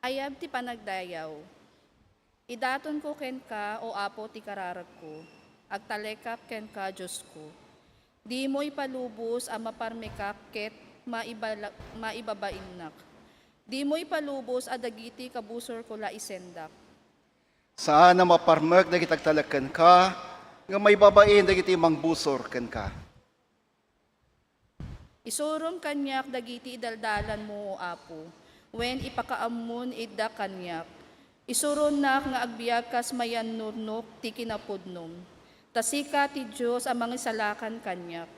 Ayab ti panagdayaw. Idaton ko ken ka o apo ti kararag ko. Agtalekak ken ka Diyos ko. Di mo ipalubos ang maparmekak ket maibabainnak. Di mo ipalubos adagiti kabusor ko la isendak. Saan na maparmek dagiti agtalaken ka, nga may babain dagiti mangbusor ken ka. Isurum kanyak dagiti idaldalan mo o apo. Wen ipakaamon idda kanyak. Isuron nak nga agbiag kas mayan nurnok ti kinapudnom. Tasika ti Diyos ang mga salakan kanyak.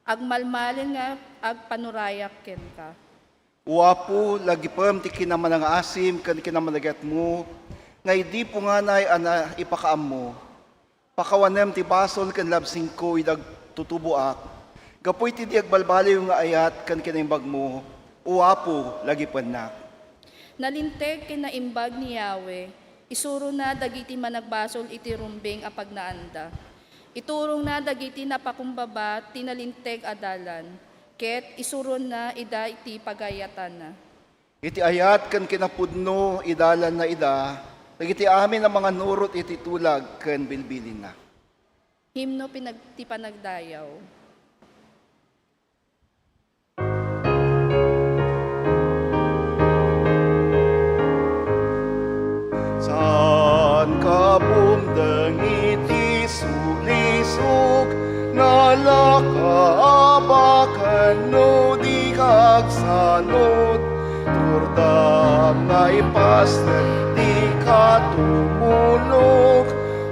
Agmalmalin nga agpanurayak ken ka. Uwapo, lagi pem ti kinamanang asim, kan kinamanagat mo, nga hindi po nga na ana ipakaam mo. Pakawanem ti basol kan labsing ko idag tutubuak. Gapoy ti di agbalbaliw nga ayat kan kinaimbag mo. Uwapo, lagi penak. Nalinteg kinaimbag ni Yahweh, isuro na dagiti managbasol iti rumbeng apag naanda. Iturong na dagiti napakumbaba tinalinteg adalan, ket isuron na ida iti pagayatan na. Iti ayat kan kinapudno, idalan na ida, dagiti amin ang mga nurot iti tulag kan bilbilin na. Himno ti panagdayaw. Saan ka bumdang iti sulisog, nalakaabakan no di kagsanod, turdam nga ipasnan di ka tumulog,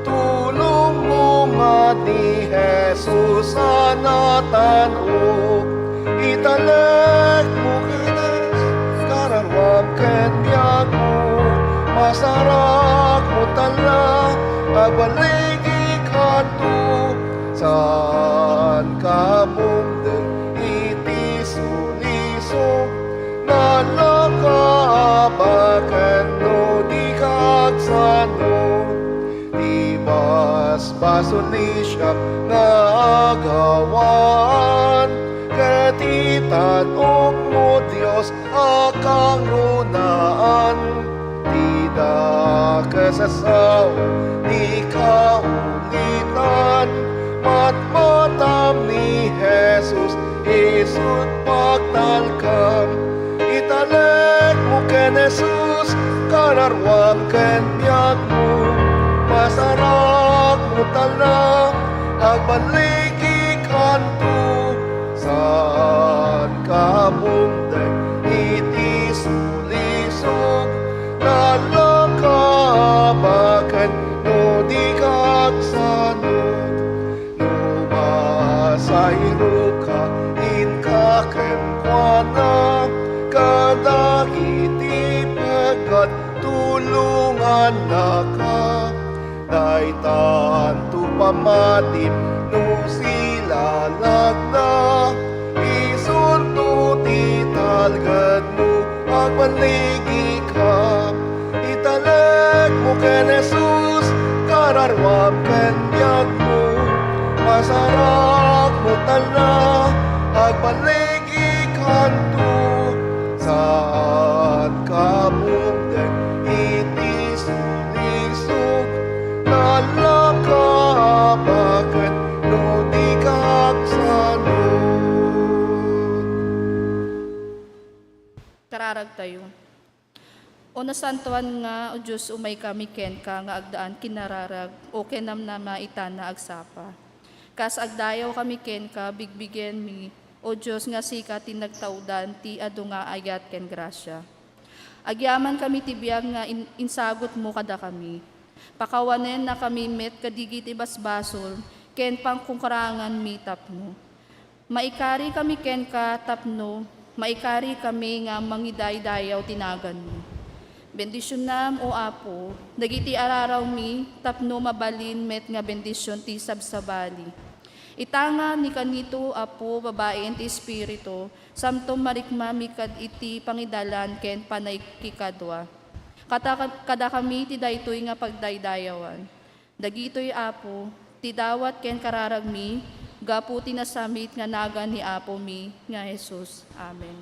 tulong mo nga ni Jesus anatanok, italag mo kanas, kararwam ken biyag mo, masarak mo tala, abaligi kanto, saan ka bumdeng iti sulisog, nalakaabakan no di kagsanod, di mas basuli siya nga agawan, katitan ok mo Diyos akang runaan, da kasasaw, di kaulitan, matmatam ni Jesus, isut pagtalkam, italek mo ken Jesus, kararwam ken biyag mo, masarak mo tala, agbaligi kanto, saan ka bumdeng iti sulisog, nalakabakan no di kagsanod, no masayro ka in kakemkwana, kadagiti pagat tulungan na ka, daitan tu pamatim no sila lagda, isunto ti talgad mo agbaligi ka, italag mo ken Jesus, kararwam ken biyag mo, masarak mo tala, agbaligi kanto, saan ka bumdeng iti sulisog, nalakaabakan no di kagsanod. Kararag tayo. O nasantuan nga, o Diyos, umay kami ken ka nga agdaan kinararag, o kenamnama itana agsapa. Kas agdayaw kami ken ka, bigbigen mi, o Diyos nga sika tinagtaudan, ti adu nga ayat ken grasya. Agyaman kami tibiyag nga insagot mo kada kami. Pakawanen na kami met kadigiti basbasol, ken pangkungkarangan mi tapno. Maikari kami ken ka tapno, maikari kami nga mangidaydayaw tinagan mo. Bendisyon nam o apo, dagiti araraw mi, tapno mabalin met nga bendisyon ti sabsabali. Itanga ni kanito apo babaen ti espiritu, samto marikma mi kad iti pangidalan ken panaykikadwa. Kada kami ti daytoy nga pagdaydayawan. Dagitoy apo, ti dawat ken kararag mi, gapu ti nasamit nga naga ni apo mi nga Jesus. Amen.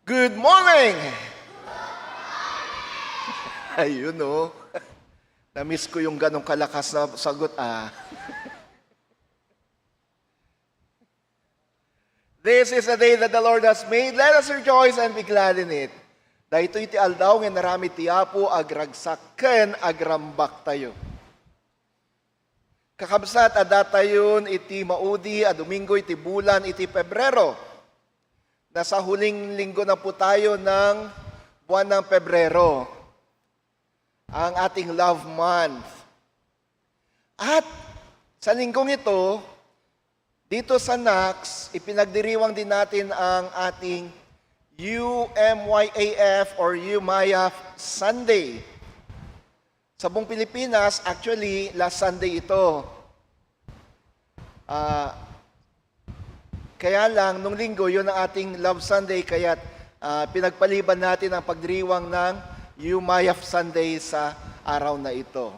Good morning! Ayun oh. Na-miss ko yung ganong kalakas na sagot This is the day that the Lord has made. Let us rejoice and be glad in it. Dahito iti aldaw nga narami ti Apo agragsaken agrambak tayo. Kakabsat adatayon iti maudi a Domingo iti bulan iti Pebrero. Nasa huling linggo na po tayo ng buwan ng Pebrero. Ang ating love month. At sa linggong ito, dito sa NACS, ipinagdiriwang din natin ang ating UMYAF or UMYAF Sunday. Sa buong Pilipinas, actually, last Sunday ito. Kaya lang, nung linggo, yun ang ating Love Sunday, kaya pinagpaliban natin ang pagdiriwang ng UMYAF Sunday sa araw na ito.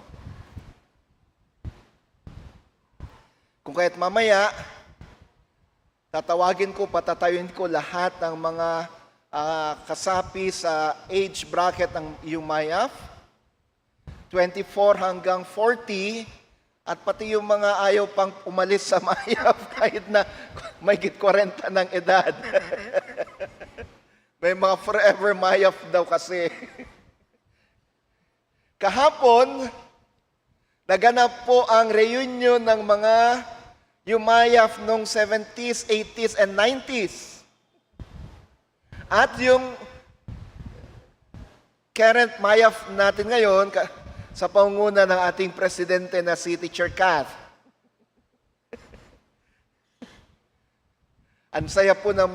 Kung kaya't mamaya, tatawagin ko, patatayuin ko lahat ng mga kasapi sa age bracket ng UMYAF, 24 hanggang 40, at pati yung mga ayaw pang umalis sa MYAF kahit na may 40 ng edad. May mga forever MYAF daw kasi. Kahapon, naganap po ang reunion ng mga UMYAF noong 70s, 80s, and 90s. At yung current MYAF natin ngayon, sa pangunguna ng ating presidente na si Teacher Kath. Ang saya po ng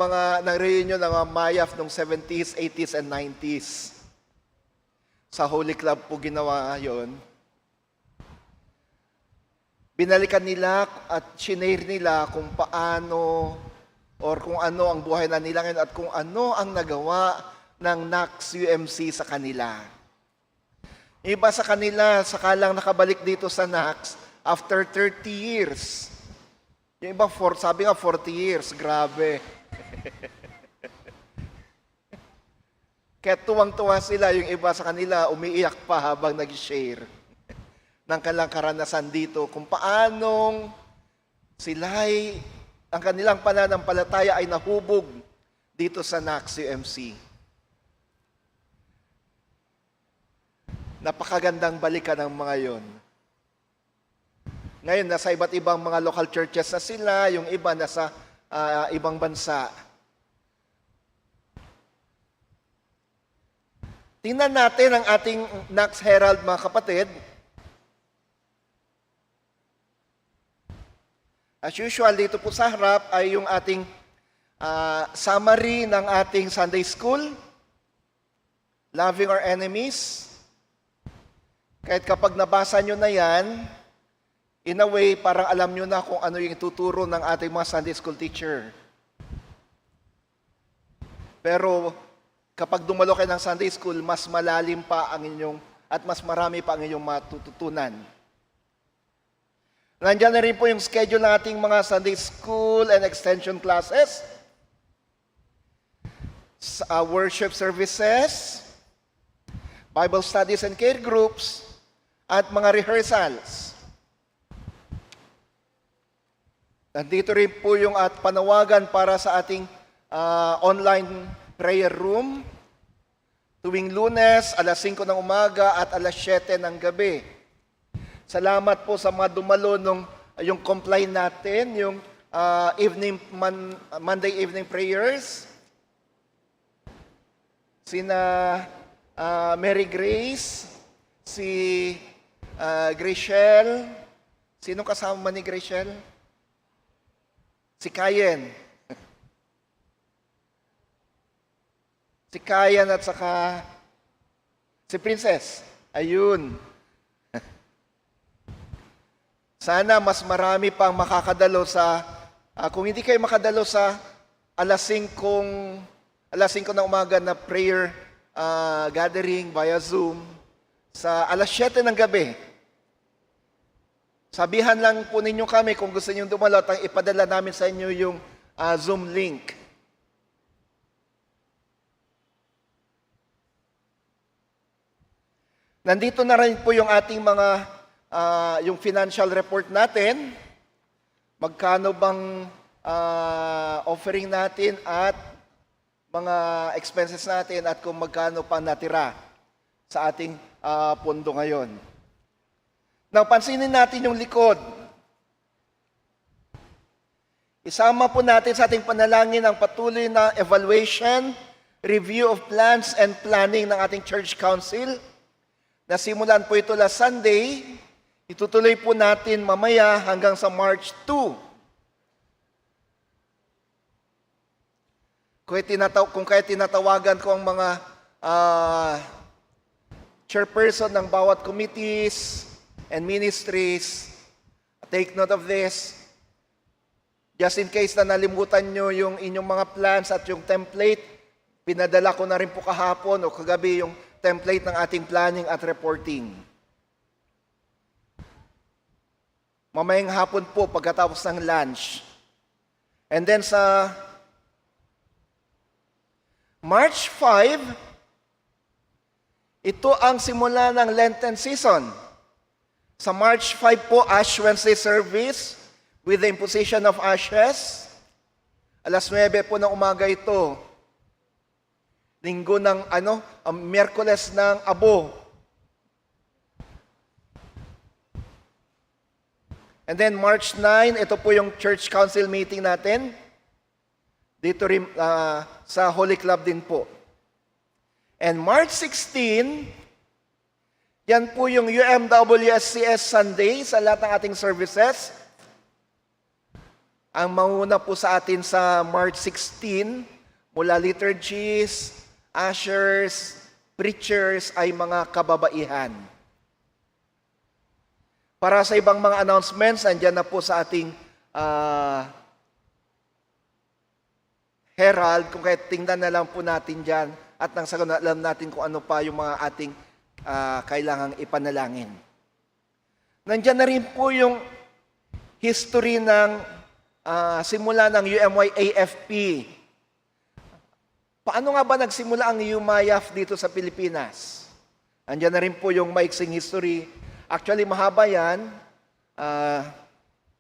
reunion ng mga MYAF noong 70s, 80s, and 90s. Sa Holy Club po ginawa yon. Binalikan nila at shinare nila kung paano or kung ano ang buhay na nila ngayon at kung ano ang nagawa ng NACS UMC sa kanila. Iba sa kanila, sakalang nakabalik dito sa NACS after 30 years. Yung iba, sabi nga 40 years, grabe. Kaya tuwang-tuwa sila, yung iba sa kanila, umiiyak pa habang nag-share ng kanilang karanasan dito kung paanong ang kanilang pananampalataya ay nahubog dito sa NACS UMC. Napakagandang balikan ng mga yon. Ngayon, nasa iba't ibang mga local churches na sila, yung iba nasa ibang bansa. Tingnan natin ang ating NACS Herald, mga kapatid. As usual, dito po sa harap ay yung ating summary ng ating Sunday School, Loving Our Enemies. Kahit kapag nabasa nyo na yan, in a way, parang alam nyo na kung ano yung ituturo ng ating mga Sunday School teacher. Pero kapag dumalo kayo ng Sunday School, mas malalim pa ang inyong, at mas marami pa ang inyong matututunan. Nandiyan na rin po yung schedule ng ating mga Sunday School and Extension classes, worship services, Bible studies and care groups, at mga rehearsals. Nandito rin po yung panawagan para sa ating online prayer room tuwing Lunes, alas 5 ng umaga at alas 7 ng gabi. Salamat po sa mga dumalo yung comply natin, yung Monday evening prayers. Sina Mary Grace, si Gracel. Sino kasama ni Gracel? Si Kayen. Si Kayan at saka si Princess. Ayun. Sana mas marami pang makakadalo sa, kung hindi kayo makadalo sa alas 5 ng umaga na prayer gathering via Zoom, sa alas 7 ng gabi, sabihan lang po ninyo kami kung gusto niyo dumalo at ipadala namin sa inyo yung Zoom link. Nandito na rin po yung ating mga, yung financial report natin. Magkano bang offering natin at mga expenses natin at kung magkano pa natira sa ating pondo ngayon. Now, pansinin natin yung likod. Isama po natin sa ating panalangin ang patuloy na evaluation, review of plans and planning ng ating Church Council. Nasimulan po ito last Sunday. Itutuloy po natin mamaya hanggang sa March 2. Kung kaya tinatawagan ko ang mga chairperson ng bawat committees and ministries, take note of this. Just in case na nalimutan nyo yung inyong mga plans at yung template, pinadala ko na rin po kahapon o kagabi yung template ng ating planning at reporting. Mamayang hapon po pagkatapos ng lunch. And then sa March 5, ito ang simula ng Lenten season. Sa March 5 po, Ash Wednesday service with the imposition of ashes. Alas 9 po ng umaga ito. Linggo ng Miyerkules ng Abo. And then March 9, ito po yung Church Council meeting natin. Dito rin sa Holy Club din po. And March 16, yan po yung UMWSCS Sunday sa lahat ng ating services. Ang manguna po sa atin sa March 16, mula liturgies, ushers, preachers ay mga kababaihan. Para sa ibang mga announcements, andyan na po sa ating Herald, kung kaya tingnan na lang po natin dyan at nang sagot alam natin kung ano pa yung mga ating kailangang ipanalangin. Nandyan na rin po yung history ng simula ng UMY-AFP. Paano nga ba nagsimula ang UMAYAF dito sa Pilipinas? Andyan na rin po yung maiksing history. Actually, mahaba yan.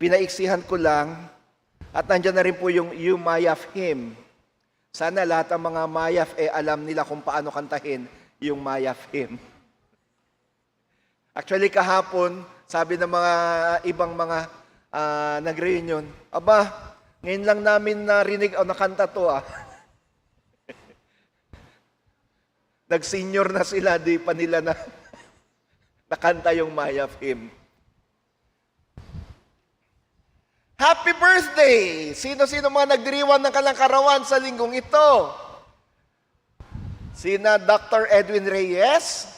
Pinaiksihan ko lang. At nandyan na rin po yung UMAYAF hymn. Sana lahat ng mga Mayaf alam nila kung paano kantahin yung Mayaf hymn. Actually, kahapon, sabi ng mga ibang mga nag-reunion, aba, ngayon lang namin narinig o nakanta to Nag-senior na sila, di pa nila nakanta yung Mayaf hymn. Happy birthday! Sino-sino mga nagdiriwan ng kalangkarawan sa linggong ito? Sina Dr. Edwin Reyes,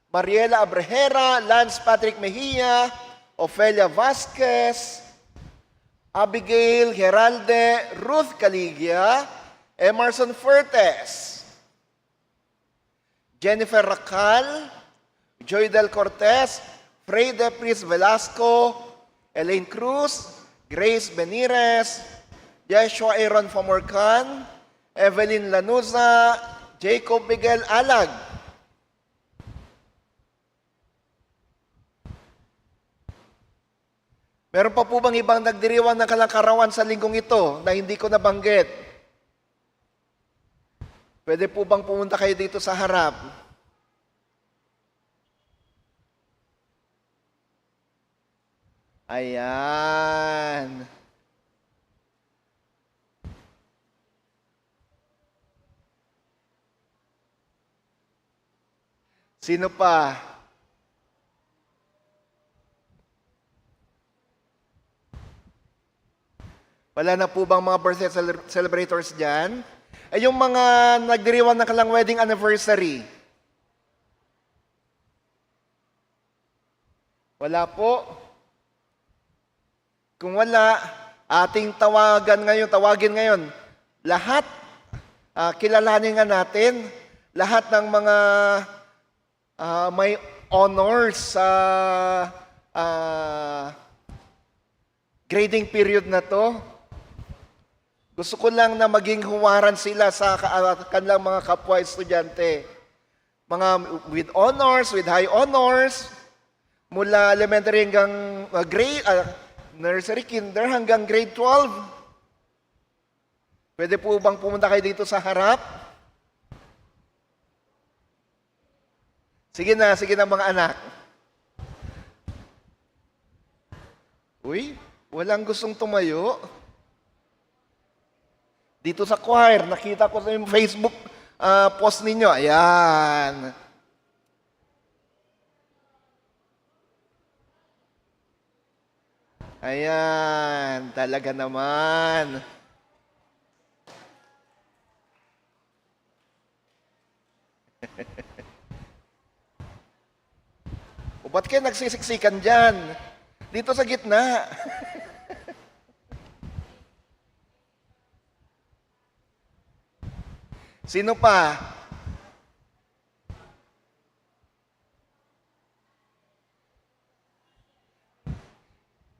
Mariela Abrejera, Lance Patrick Mejia, Ofelia Vasquez, Abigail Heralde, Ruth Caligia, Emerson Fuertes, Jennifer Racal, Joy Del Cortez, Frey Depris Velasco, Elaine Cruz, Grace Benires, Joshua Aaron Famorcan, Evelyn Lanuza, Jacob Miguel Alag. Meron pa po bang ibang nagdiriwang ng kalangkarawan sa linggong ito na hindi ko nabanggit? Pwede po bang pumunta kayo dito sa harap? Ayan. Sino pa? Wala na po bang mga birthday celebrators dyan? Ay yung mga nagdiriwang ng kalang wedding anniversary. Wala po. Kung wala, ating tawagin ngayon, lahat, kilalanin nga natin, lahat ng mga may honors sa grading period na to. Gusto ko lang na maging huwaran sila sa kanilang mga kapwa estudyante. mga with honors, with high honors, mula elementary hanggang nursery, kinder hanggang grade 12. Pwede po bang pumunta kayo dito sa harap? Sige na mga anak. Uy, walang gustong tumayo. Dito sa choir, nakita ko sa yung Facebook post ninyo. Ayan. Ayan, talaga naman. O ba't kayo nagsisiksikan dyan? Dito sa gitna. Sino pa?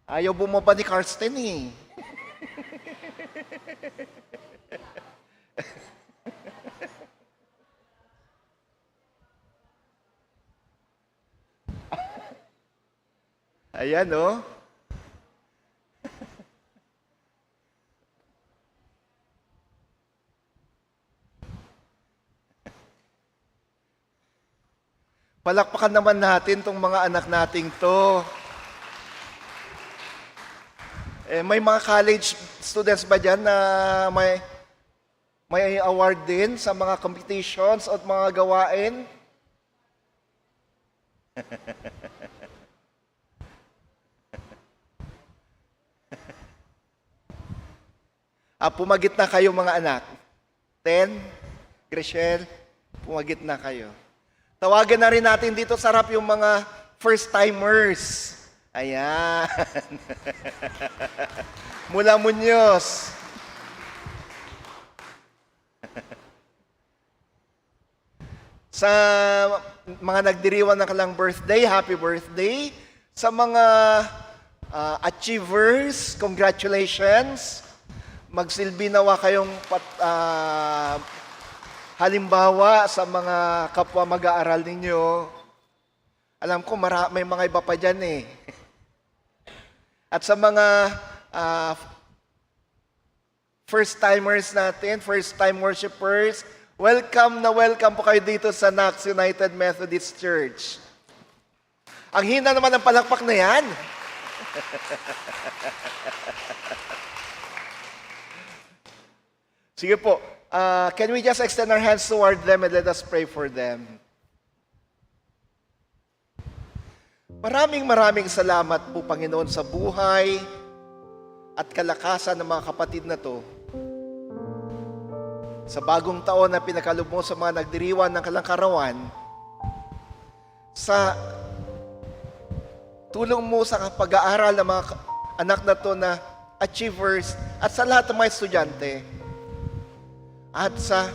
Ayaw bumaba ni Karsten eh. Ayan, oh. Palakpakan naman natin tong mga anak nating to. May mga college students ba dyan na may award din sa mga competitions at mga gawain? Pumagit na kayo mga anak. 10, Grishel, pumagit na kayo. Tawagan na rin natin dito sa harap yung mga first-timers. Ayan. Mula Muñoz. Sa mga nagdiriwang ng kalang birthday, happy birthday. Sa mga achievers, congratulations. Magsilbi nawa kayong halimbawa sa mga kapwa mag-aaral ninyo. Alam ko may mga iba pa dyan eh. At sa mga first-timers natin, first-time worshipers, welcome po kayo dito sa Knox United Methodist Church. Ang hina naman ng palakpak na yan. Sige po, can we just extend our hands toward them and let us pray for them? Maraming salamat po, Panginoon, sa buhay at kalakasan ng mga kapatid na to. Sa bagong taon na pinakalob mo sa mga nagdiriwan ng kalangkarawan, sa tulong mo sa pag-aaral ng mga anak na to na achievers at sa lahat ng mga estudyante. At sa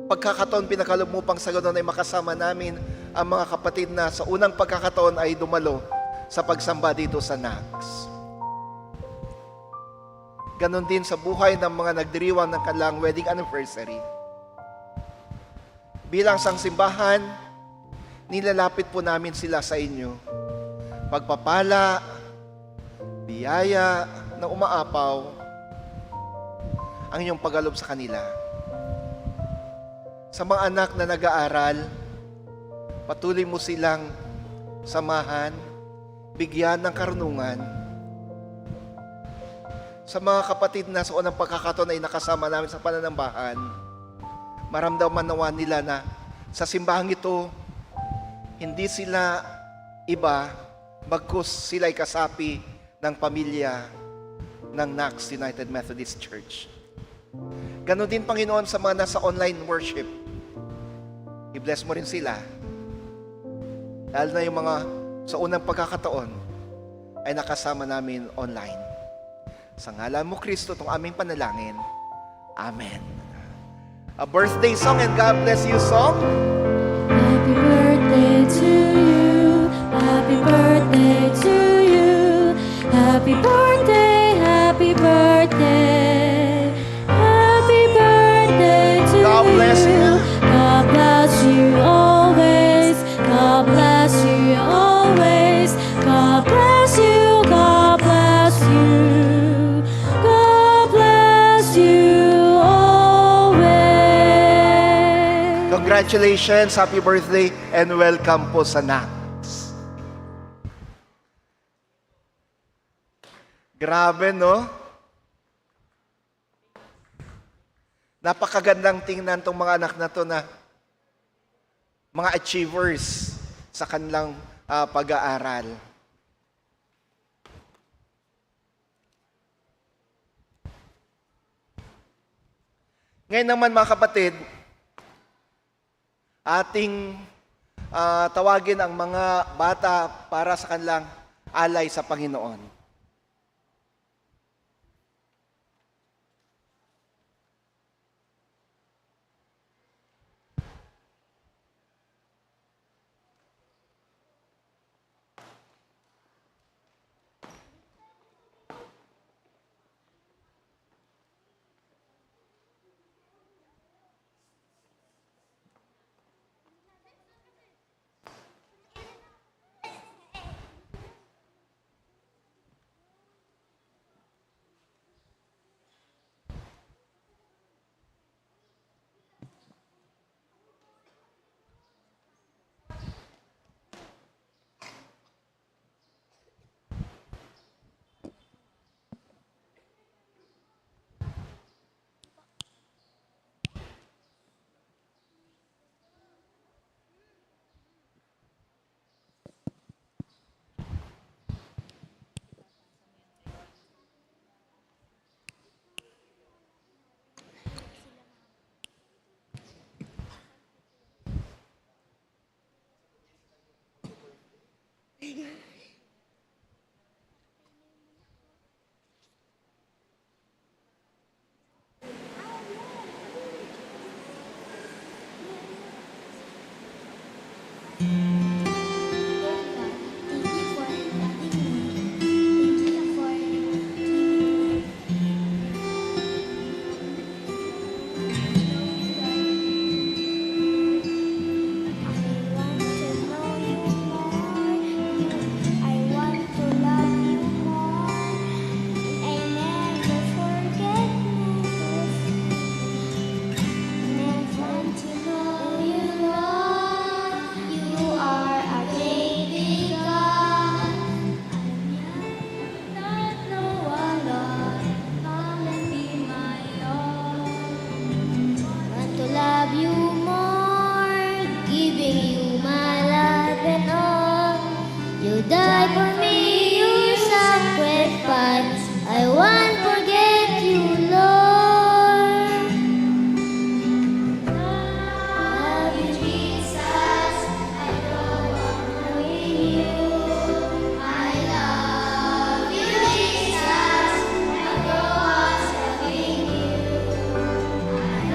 pagkakataon pinakalob mo pang sa ganon ay makasama namin ang mga kapatid na sa unang pagkakataon ay dumalo sa pagsamba dito sa Knox. Ganon din sa buhay ng mga nagdiriwang ng kanilang wedding anniversary. Bilang sang simbahan, nilalapit po namin sila sa inyo. Pagpapala, biyaya na umaapaw ang inyong pagalob sa kanila. Sa mga anak na nag-aaral, patuloy mo silang samahan, bigyan ng karunungan. Sa mga kapatid na sa unang pagkakataon ay nakasama namin sa pananambahan, maramdaman nawa nila na sa simbahang ito, hindi sila iba, bagkus sila'y kasapi ng pamilya ng Knox United Methodist Church. Ganon din, Panginoon, sa mga nasa online worship. I-bless mo rin sila. Dahil na yung mga sa unang pagkakataon ay nakasama namin online. Sa ngalan mo, Kristo, itong aming panalangin. Amen. A birthday song and God bless you song. Happy birthday to you. Happy birthday to you. Happy birthday, happy birthday. Happy birthday to God bless you. God bless you always. Congratulations, happy birthday, and welcome po sa NACS. Grabe, no? Napakagandang tingnan tong mga anak na to na mga achievers sa kanilang pag-aaral. Ngayon naman mga kapatid, ating tawagin ang mga bata para sa kanilang alay sa Panginoon. Die for me, you sacrifice. I won't forget you, Lord. Love you, Jesus. I grow up knowing you. I love you, Jesus. I grow up serving you.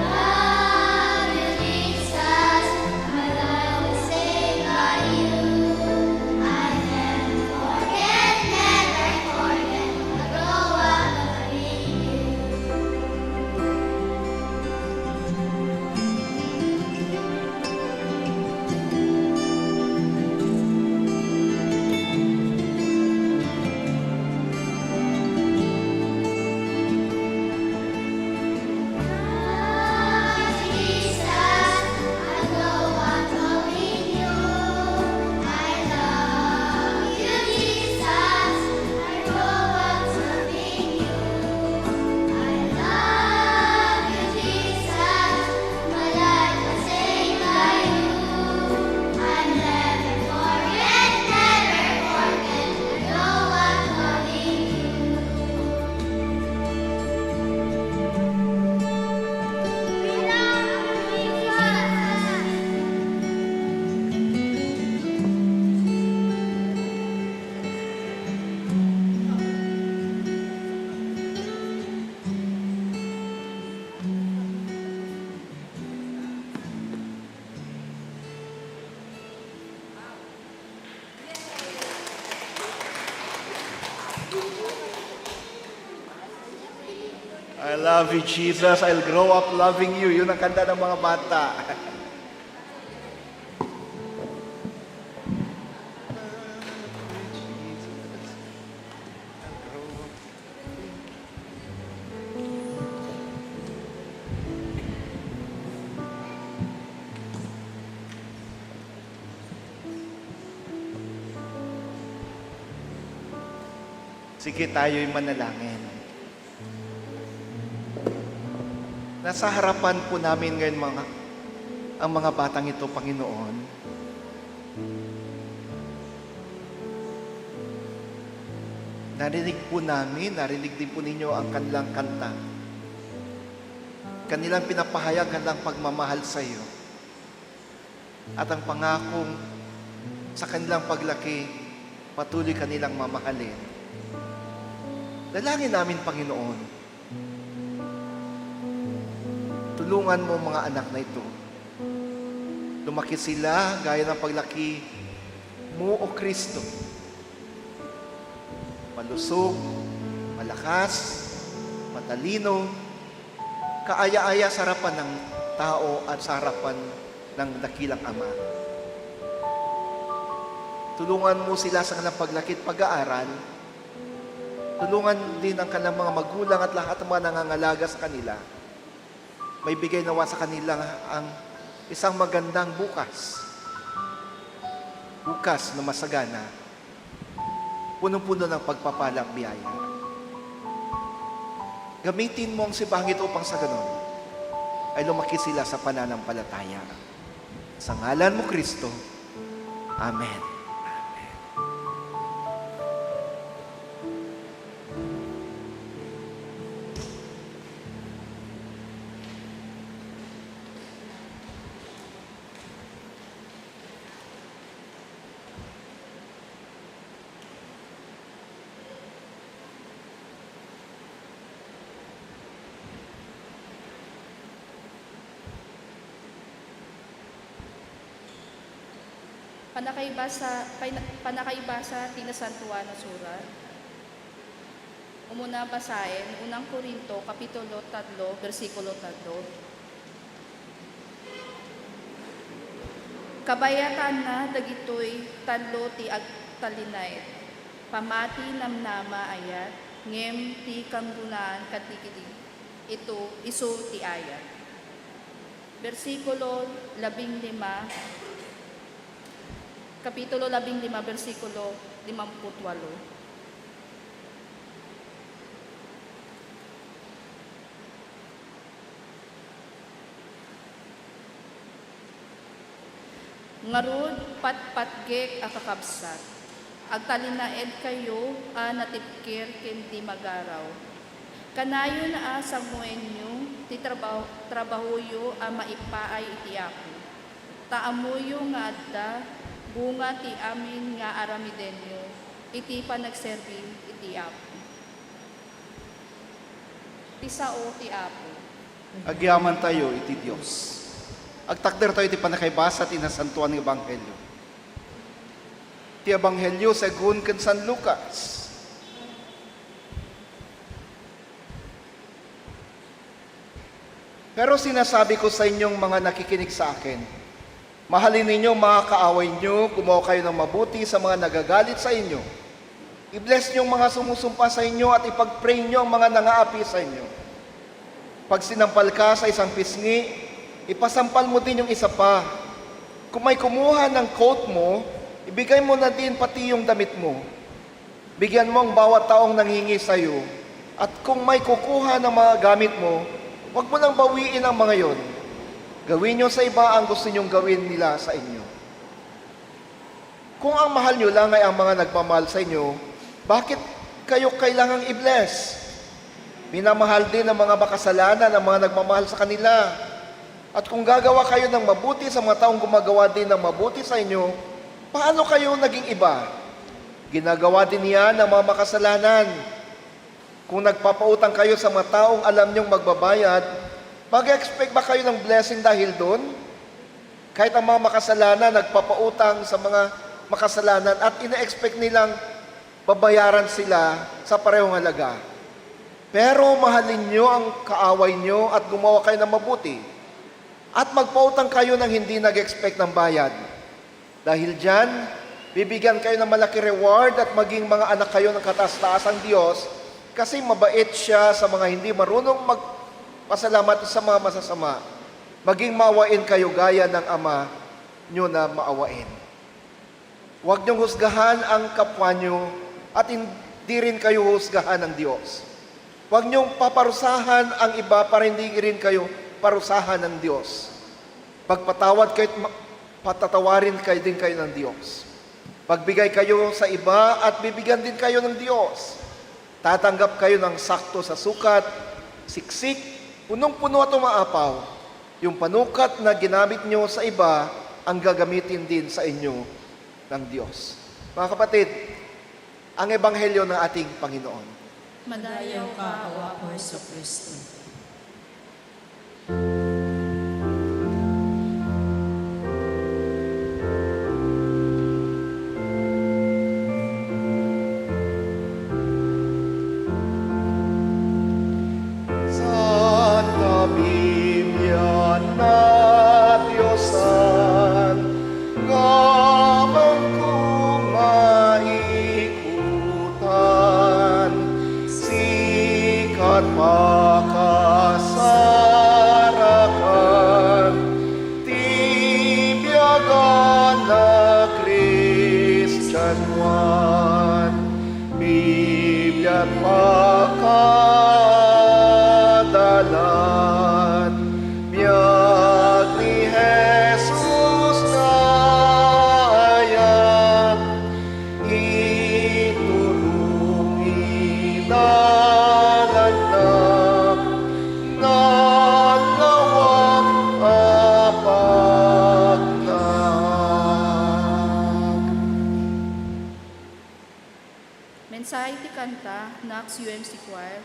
I love you, Jesus. My life was saved by you. I never forget, I grow up loving you. Jesus, I grow up knowing you. I love you, Jesus. I grow up serving you. I love you, Jesus. My life was saved by you. I never forget, I grow up loving you. We love you, Jesus. I love you, Jesus. I'll grow up loving you. Yun ang kanta ng mga bata. Sige, tayo'y manalangin. Nasa harapan po namin ngayon ang mga batang ito, Panginoon. Narinig po namin, narinig din po ninyo ang kanilang kanta. Kanilang pinapahayag kanilang pagmamahal sa iyo. At ang pangakong sa kanilang paglaki, patuloy kanilang mamahalin. Dalangin namin, Panginoon, tulungan mo ang mga anak na ito. Lumaki sila gaya ng paglaki mo, O Kristo. Malusog, malakas, matalino, kaaya-aya sa harapan ng tao at sa harapan ng dakilang Ama. Tulungan mo sila sa kanilang paglaki at pag-aaral. Tulungan din ang kanilang mga magulang at lahat ng mga nangangalaga sa kanila. May bigay nawa sa kanila ang isang magandang bukas. Bukas na masagana. Punong-puno ng pagpapalang biyaya. Gamitin mo ang simbahang ito upang sa ganon ay lumaki sila sa pananampalataya. Sa ngalan mo, Kristo. Amen. Panakaibasa, tinasantuan ng surat. Umuna basahin, unang Korinto, Kapitulo 3, versikulo 3. Kabayatan na dagitoy tadlo ti agtalinay. Pamati namnama ayat, ngem ti kamgunaan katikidi. Ito, iso ti ayat. Versikulo 15, Kapitulo 15, versikulo 58. Ngarud patpatgek akakabsat. Agtalinaed kayo natipkir kendi magaraw. Kanayo na sanguenyo ti trabahoyo maipaay iti ako. Taamuyo nga adda bunga ti amin nga aramidenyo iti panagserbi iti ako. Ti sao ti ako. Agyaman tayo iti Diyos. Agtakder tayo iti panakaibasa ti nasantuan ng Ebanghelyo. Ti Ebanghelyo segun ken San Lucas. Pero sinasabi ko sa inyong mga nakikinig sa akin, mahalin ninyo mga kaaway nyo, gumawa kayo ng mabuti sa mga nagagalit sa inyo. I-bless nyo ang mga sumusumpa sa inyo at ipag-pray nyo ang mga nangaapi sa inyo. Pag sinampal ka sa isang pisngi, ipasampal mo din yung isa pa. Kung may kumuha ng coat mo, ibigay mo na din pati yung damit mo. Bigyan mo ang bawat taong nanghingi sa iyo. At kung may kukuha ng mga gamit mo, huwag mo nang bawiin ang mga yon. Gawin nyo sa iba ang gusto nyong gawin nila sa inyo. Kung ang mahal nyo lang ay ang mga nagmamahal sa inyo, bakit kayo kailangang i-bless? Minamahal din ang mga makasalanan ang mga nagmamahal sa kanila. At kung gagawa kayo ng mabuti sa mga taong gumagawa din ng mabuti sa inyo, paano kayo naging iba? Ginagawa din niya ng mga makasalanan. Kung nagpapautang kayo sa mga taong alam nyong magbabayad, mag-expect ba kayo ng blessing dahil doon? Kahit ang mga makasalanan nagpapautang sa mga makasalanan at ina-expect nilang babayaran sila sa parehong halaga. Pero mahalin nyo ang kaaway nyo at gumawa kayo ng mabuti. At magpautang kayo ng hindi nag-expect ng bayad. Dahil dyan, bibigyan kayo ng malaki reward at maging mga anak kayo ng kataas-taasang Diyos kasi mabait siya sa mga hindi marunong magpasalamat sa mga masasama. Maging maawain kayo gaya ng Ama nyo na maawain. Huwag niyong husgahan ang kapwa nyo at di rin kayo husgahan ng Diyos. Huwag niyong paparusahan ang iba para hindi rin kayo parusahan ng Diyos. Pagpatawad kayo, patatawarin kayo din kayo ng Diyos. Pagbigay kayo sa iba at bibigyan din kayo ng Diyos. Tatanggap kayo ng sakto sa sukat, siksik, punong-puno at umaapaw. Yung panukat na ginamit nyo sa iba, ang gagamitin din sa inyo ng Diyos. Mga kapatid, ang ebanghelyo ng ating Panginoon. Madayaw ka, o Apo Kristo. Santa Biblia na Diyosan, ngabang kong maikutan, sikat pakasarakan, tibiagan na Christian one, Biblia at pakadalan, biyag ni Jesus na ayan, iturong inanganak, nalawak apagnak. Mensahe ti kanta, Nax UMC Choir.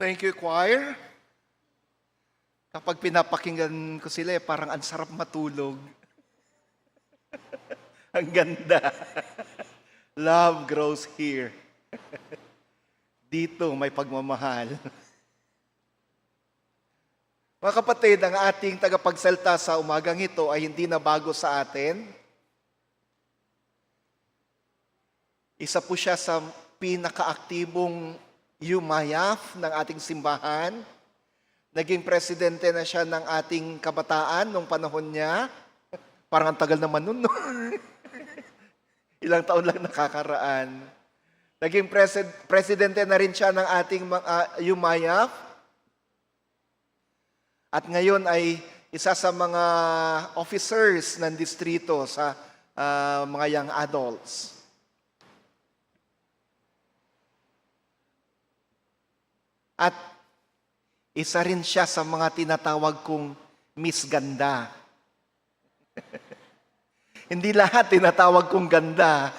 Thank you, choir. Kapag pinapakinggan ko sila, parang ang sarap matulog. Ang ganda. Love grows here. Dito may pagmamahal. Mga kapatid, ang ating tagapagsalta sa umagang ito ay hindi na bago sa atin. Isa po siya sa pinakaaktibong yumayaf ng ating simbahan. Naging presidente na siya ng ating kabataan nung panahon niya. Parang ang tagal naman nun, no? Ilang taon lang nakakaraan. Naging presidente na rin siya ng ating yumayaf. At ngayon ay isa sa mga officers ng distrito sa mga young adults. At isa rin siya sa mga tinatawag kong Miss Ganda. Hindi lahat tinatawag kong ganda.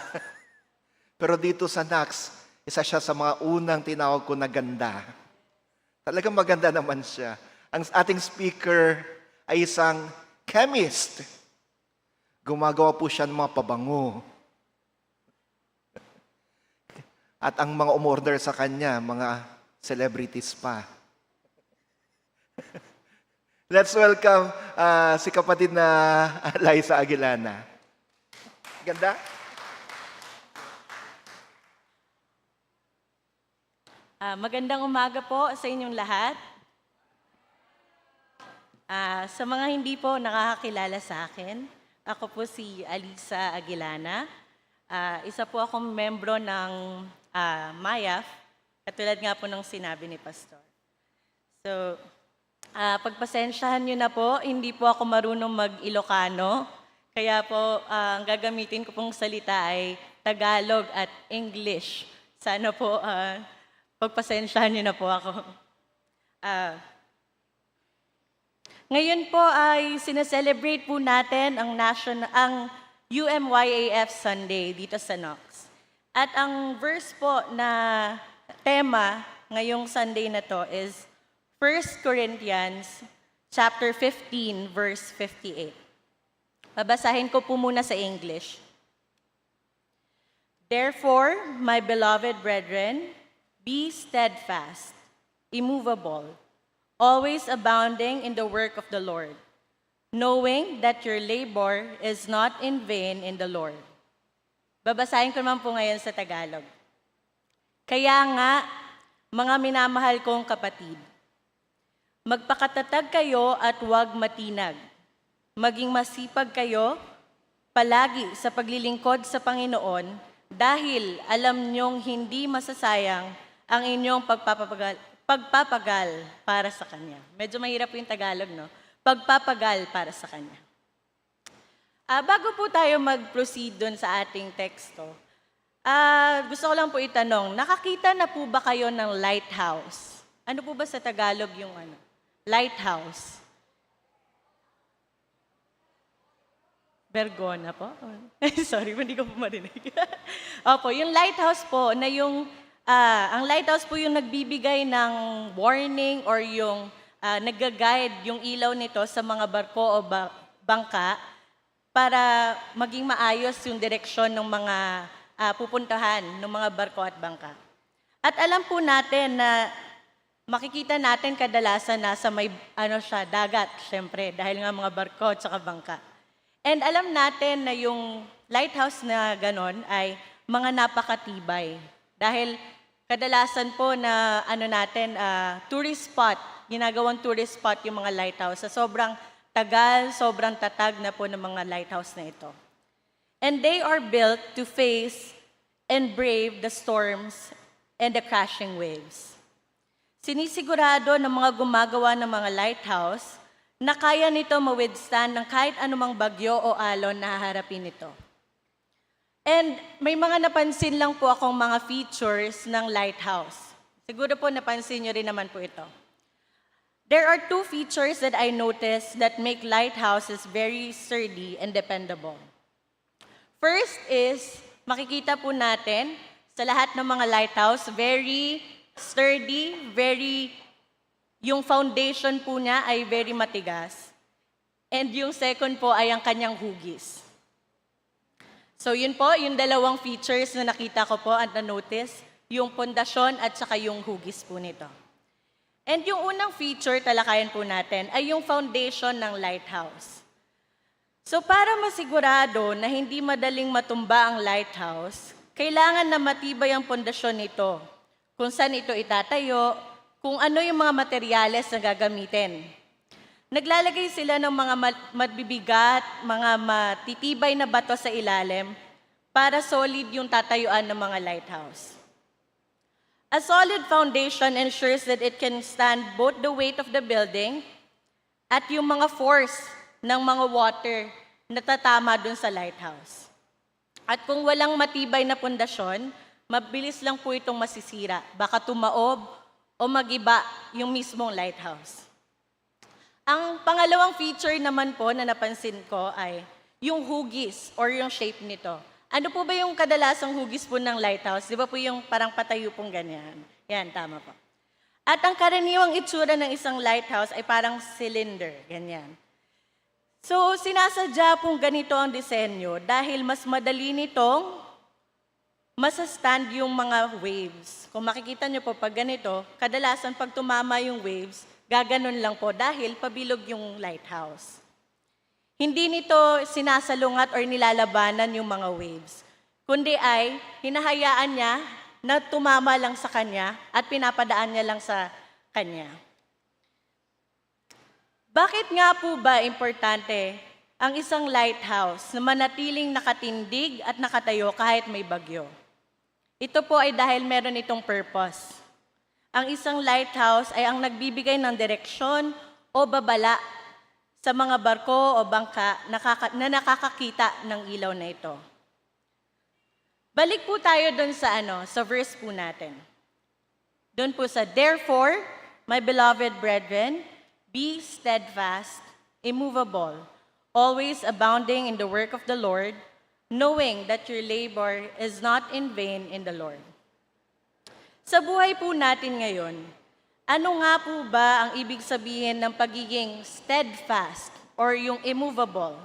Pero dito sa NACS, isa siya sa mga unang tinawag ko na ganda. Talagang maganda naman siya. Ang ating speaker ay isang chemist. Gumagawa po siya ng mga pabango. At ang mga umorder sa kanya, mga celebrities pa. Let's welcome si kapatid na Liza Aguilana. Ganda? Magandang umaga po sa inyong lahat. Sa mga hindi po nakakakilala sa akin, ako po si Aliza Aguilana. Isa po akong membro ng MAYAF, katulad nga po ng sinabi ni Pastor. So, pagpasensyahan nyo na po, hindi po ako marunong mag-Ilocano. Kaya po, ang gagamitin ko pong salita ay Tagalog at English. Sana po, pagpasensyahan nyo na po ako. Ngayon po ay sineselebrate po natin ang UMYAF Sunday dito sa Knox. At ang verse po na tema ngayong Sunday na to is 1 Corinthians chapter 15, verse 58. Babasahin ko po muna sa English. Therefore, my beloved brethren, be steadfast, immovable, always abounding in the work of the Lord, knowing that your labor is not in vain in the Lord. Babasahin ko naman po ngayon sa Tagalog. Kaya nga, mga minamahal kong kapatid, magpakatatag kayo at huwag matinag. Maging masipag kayo palagi sa paglilingkod sa Panginoon dahil alam niyong hindi masasayang ang inyong pagpapagal para sa Kanya. Medyo mahirap po yung Tagalog, no? Pagpapagal para sa Kanya. Bago po tayo mag-proceed dun sa ating teksto, gusto ko lang po itanong, nakakita na po ba kayo ng lighthouse? Ano po ba sa Tagalog yung lighthouse? Bergona po? Sorry, hindi ko po marinig. Opo, yung lighthouse po, na yung, ang lighthouse po yung nagbibigay ng warning or yung nag-guide yung ilaw nito sa mga barko o bangka para maging maayos yung direksyon ng mga pupuntahan ng mga barko at bangka. At alam po natin na makikita natin kadalasan nasa may dagat, syempre, dahil nga mga barko at saka bangka. And alam natin na yung lighthouse na ganon ay mga napakatibay. Dahil kadalasan po na tourist spot, ginagawang tourist spot yung mga lighthouse. Sa sobrang tagal, sobrang tatag na po ng mga lighthouse na ito. And they are built to face and brave the storms and the crashing waves. Sinisigurado ng mga gumagawa ng mga lighthouse na kaya nito ma-withstand ng kahit anumang bagyo o alon na haharapin nito. And may mga napansin lang po akong mga features ng lighthouse. Siguro po napansin nyo rin naman po ito. There are two features that I noticed that make lighthouses very sturdy and dependable. First is, makikita po natin sa lahat ng mga lighthouse, very sturdy, yung foundation po niya ay very matigas. And yung second po ay ang kanyang hugis. So yun po, yung dalawang features na nakita ko po at na-notice, yung pundasyon at saka yung hugis po nito. And yung unang feature, talakayan po natin, ay yung foundation ng lighthouse. So para masigurado na hindi madaling matumba ang lighthouse, kailangan na matibay ang pundasyon nito, kung saan ito itatayo, kung ano yung mga materyales na gagamitin. Naglalagay sila ng mga mabibigat, mga matitibay na bato sa ilalim para solid yung tatayuan ng mga lighthouse. A solid foundation ensures that it can stand both the weight of the building at yung mga force ng mga water na tatama dun sa lighthouse. At kung walang matibay na pundasyon, mabilis lang po itong masisira. Baka tumaob o magiba yung mismong lighthouse. Ang pangalawang feature naman po na napansin ko ay yung hugis or yung shape nito. Ano po ba yung kadalasang hugis po ng lighthouse? Di ba po yung parang patayo pong ganyan? Yan, tama po. At ang karaniwang itsura ng isang lighthouse ay parang cylinder, ganyan. So, sinasadya pong ganito ang disenyo dahil mas madali nitong masastand yung mga waves. Kung makikita nyo po pag ganito, kadalasan pag tumama yung waves, gaganon lang po dahil pabilog yung lighthouse. Hindi nito sinasalungat or nilalabanan yung mga waves, kundi ay hinahayaan niya na tumama lang sa kanya at pinapadaan niya lang sa kanya. Bakit nga po ba importante ang isang lighthouse na manatiling nakatindig at nakatayo kahit may bagyo? Ito po ay dahil meron itong purpose. Ang isang lighthouse ay ang nagbibigay ng direksyon o babala sa mga barko o bangka na nakakakita ng ilaw na ito. Balik po tayo doon sa verse po natin. Doon po sa, therefore, my beloved brethren, be steadfast, immovable, always abounding in the work of the Lord, knowing that your labor is not in vain in the Lord. Sa buhay po natin ngayon, ano nga po ba ang ibig sabihin ng pagiging steadfast or yung immovable?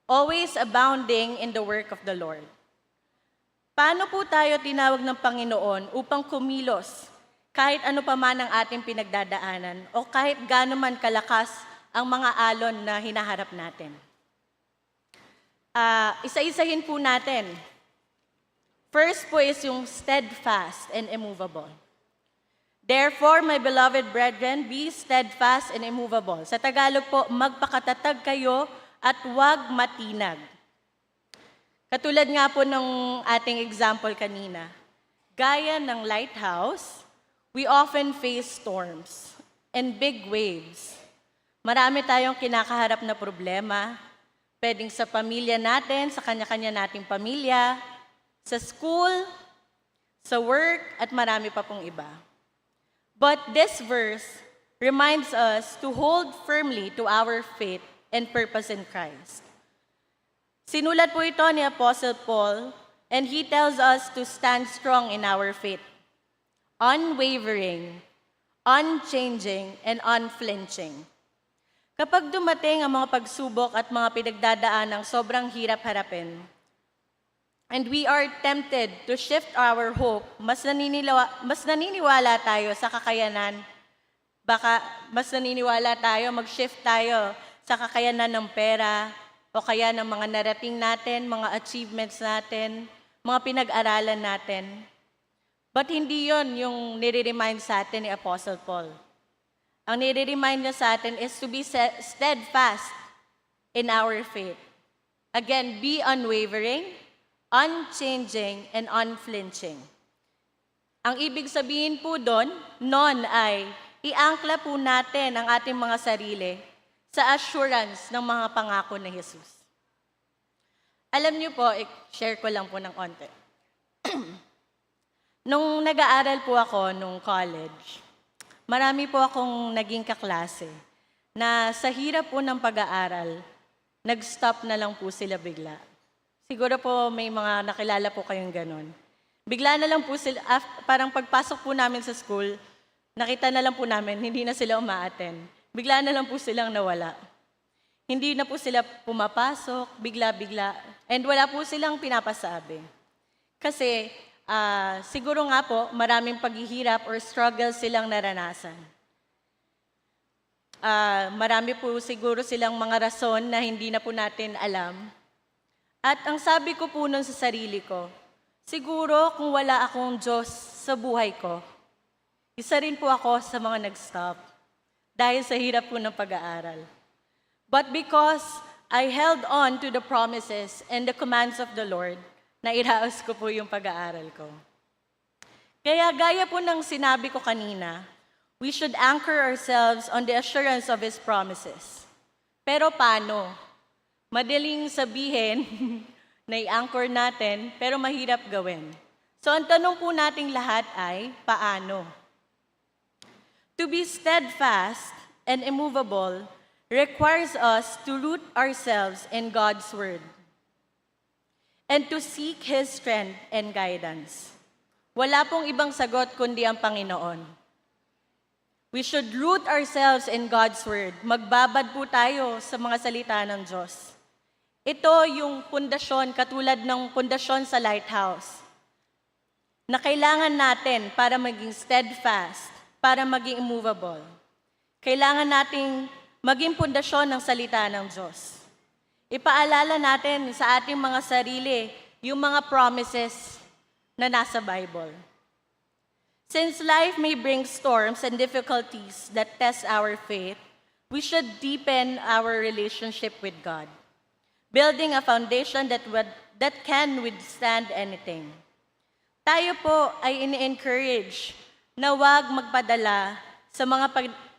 Always abounding in the work of the Lord. Paano po tayo tinawag ng Panginoon upang kumilos kahit ano pa man ang ating pinagdadaanan o kahit gaano man kalakas ang mga alon na hinaharap natin? Isa-isahin po natin. First po is yung steadfast and immovable. Therefore, my beloved brethren, be steadfast and immovable. Sa Tagalog po, magpakatatag kayo at huwag matinag. Katulad nga po ng ating example kanina, gaya ng lighthouse, we often face storms and big waves. Marami tayong kinakaharap na problema, pwedeng sa pamilya natin, sa kanya-kanya nating pamilya, sa school, sa work, at marami pa pong iba. But this verse reminds us to hold firmly to our faith and purpose in Christ. Sinulat po ito ni Apostle Paul, and he tells us to stand strong in our faith, unwavering, unchanging, and unflinching. Kapag dumating ang mga pagsubok at mga pinagdadaan ng sobrang hirap harapin, and we are tempted to shift our hope, mas naniniwala tayo sa kakayanan, mas naniniwala tayo, mag-shift tayo sa kakayanan ng pera, o kaya ng mga narating natin, mga achievements natin, mga pinag-aralan natin. But hindi yon yung nire-remind sa atin ni Apostle Paul. Ang nire-remind niya sa atin is to be steadfast in our faith. Again, be unwavering, unchanging, and unflinching. Ang ibig sabihin po doon, ay iangkla po natin ang ating mga sarili sa assurance ng mga pangako ni Jesus. Alam niyo po, share ko lang po ng konti. Nung nag-aaral po ako nung college, marami po akong naging kaklase na sa hirap po ng pag-aaral, nag-stop na lang po sila bigla. Siguro po may mga nakilala po kayong ganun. Bigla na lang po sila, parang pagpasok po namin sa school, nakita na lang po namin, hindi na sila umaattend. Bigla na lang po silang nawala. Hindi na po sila pumapasok, bigla-bigla. And wala po silang pinapasabi. Kasi siguro nga po, maraming paghihirap or struggle silang naranasan. Marami po siguro silang mga rason na hindi na po natin alam. At ang sabi ko po nun sa sarili ko, siguro kung wala akong Diyos sa buhay ko, isa rin po ako sa mga nag-stop dahil sa hirap po ng pag-aaral. But because I held on to the promises and the commands of the Lord, nairaos ko po yung pag-aaral ko. Kaya gaya po ng sinabi ko kanina, we should anchor ourselves on the assurance of His promises. Pero paano? Madaling sabihin na i-anchor natin, pero mahirap gawin. So ang tanong po nating lahat ay, paano? To be steadfast and immovable requires us to root ourselves in God's Word and to seek His strength and guidance. Wala pong ibang sagot kundi ang Panginoon. We should root ourselves in God's Word. Magbabad po tayo sa mga salita ng Diyos. Ito yung pundasyon, katulad ng pundasyon sa lighthouse, na kailangan natin para maging steadfast, para maging immovable. Kailangan nating maging pundasyon ng salita ng Diyos. Ipaalala natin sa ating mga sarili yung mga promises na nasa Bible. Since life may bring storms and difficulties that test our faith, we should deepen our relationship with God, building a foundation that can withstand anything. Tayo po ay ini-encourage na huwag magpadala sa mga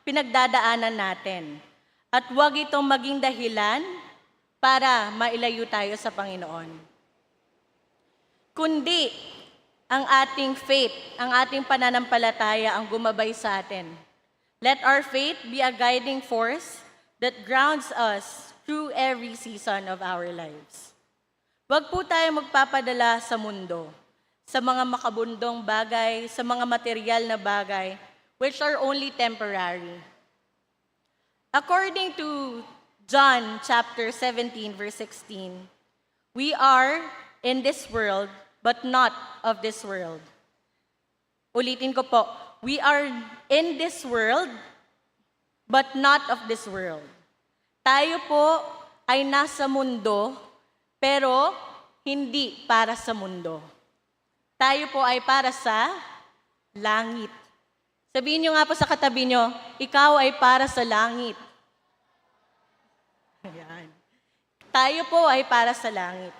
pinagdadaanan natin at huwag itong maging dahilan para mailayo tayo sa Panginoon. Kundi ang ating faith, ang ating pananampalataya ang gumabay sa atin. Let our faith be a guiding force that grounds us through every season of our lives. Huwag po tayo magpapadala sa mundo, sa mga makabundong bagay, sa mga material na bagay, which are only temporary. According to John chapter 17, verse 16, we are in this world, but not of this world. Ulitin ko po, we are in this world, but not of this world. Tayo po ay nasa mundo, pero hindi para sa mundo. Tayo po ay para sa langit. Sabihin niyo nga po sa katabi niyo, ikaw ay para sa langit. Ayan. Tayo po ay para sa langit.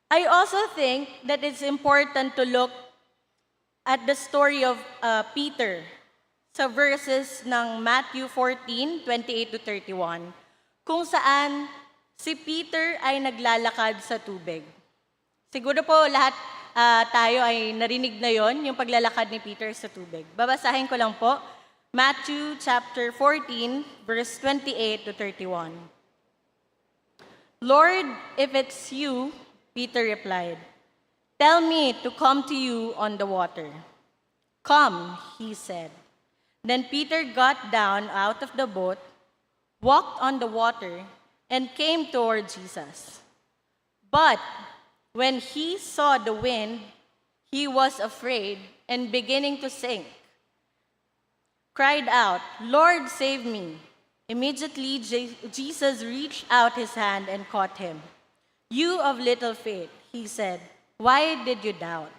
I also think that it's important to look at the story of Peter sa verses ng Matthew 14, 28 to 31, kung saan si Peter ay naglalakad sa tubig. Siguro po lahat tayo ay narinig na yon, yung paglalakad ni Peter sa tubig. Babasahin ko lang po, Matthew chapter 14, verse 28 to 31. Lord, if it's you, Peter replied, tell me to come to you on the water. Come, he said. Then Peter got down out of the boat, walked on the water, and came toward Jesus. But when he saw the wind, he was afraid and beginning to sink. Cried out, Lord, save me. Immediately Jesus reached out his hand and caught him. You of little faith, he said, why did you doubt?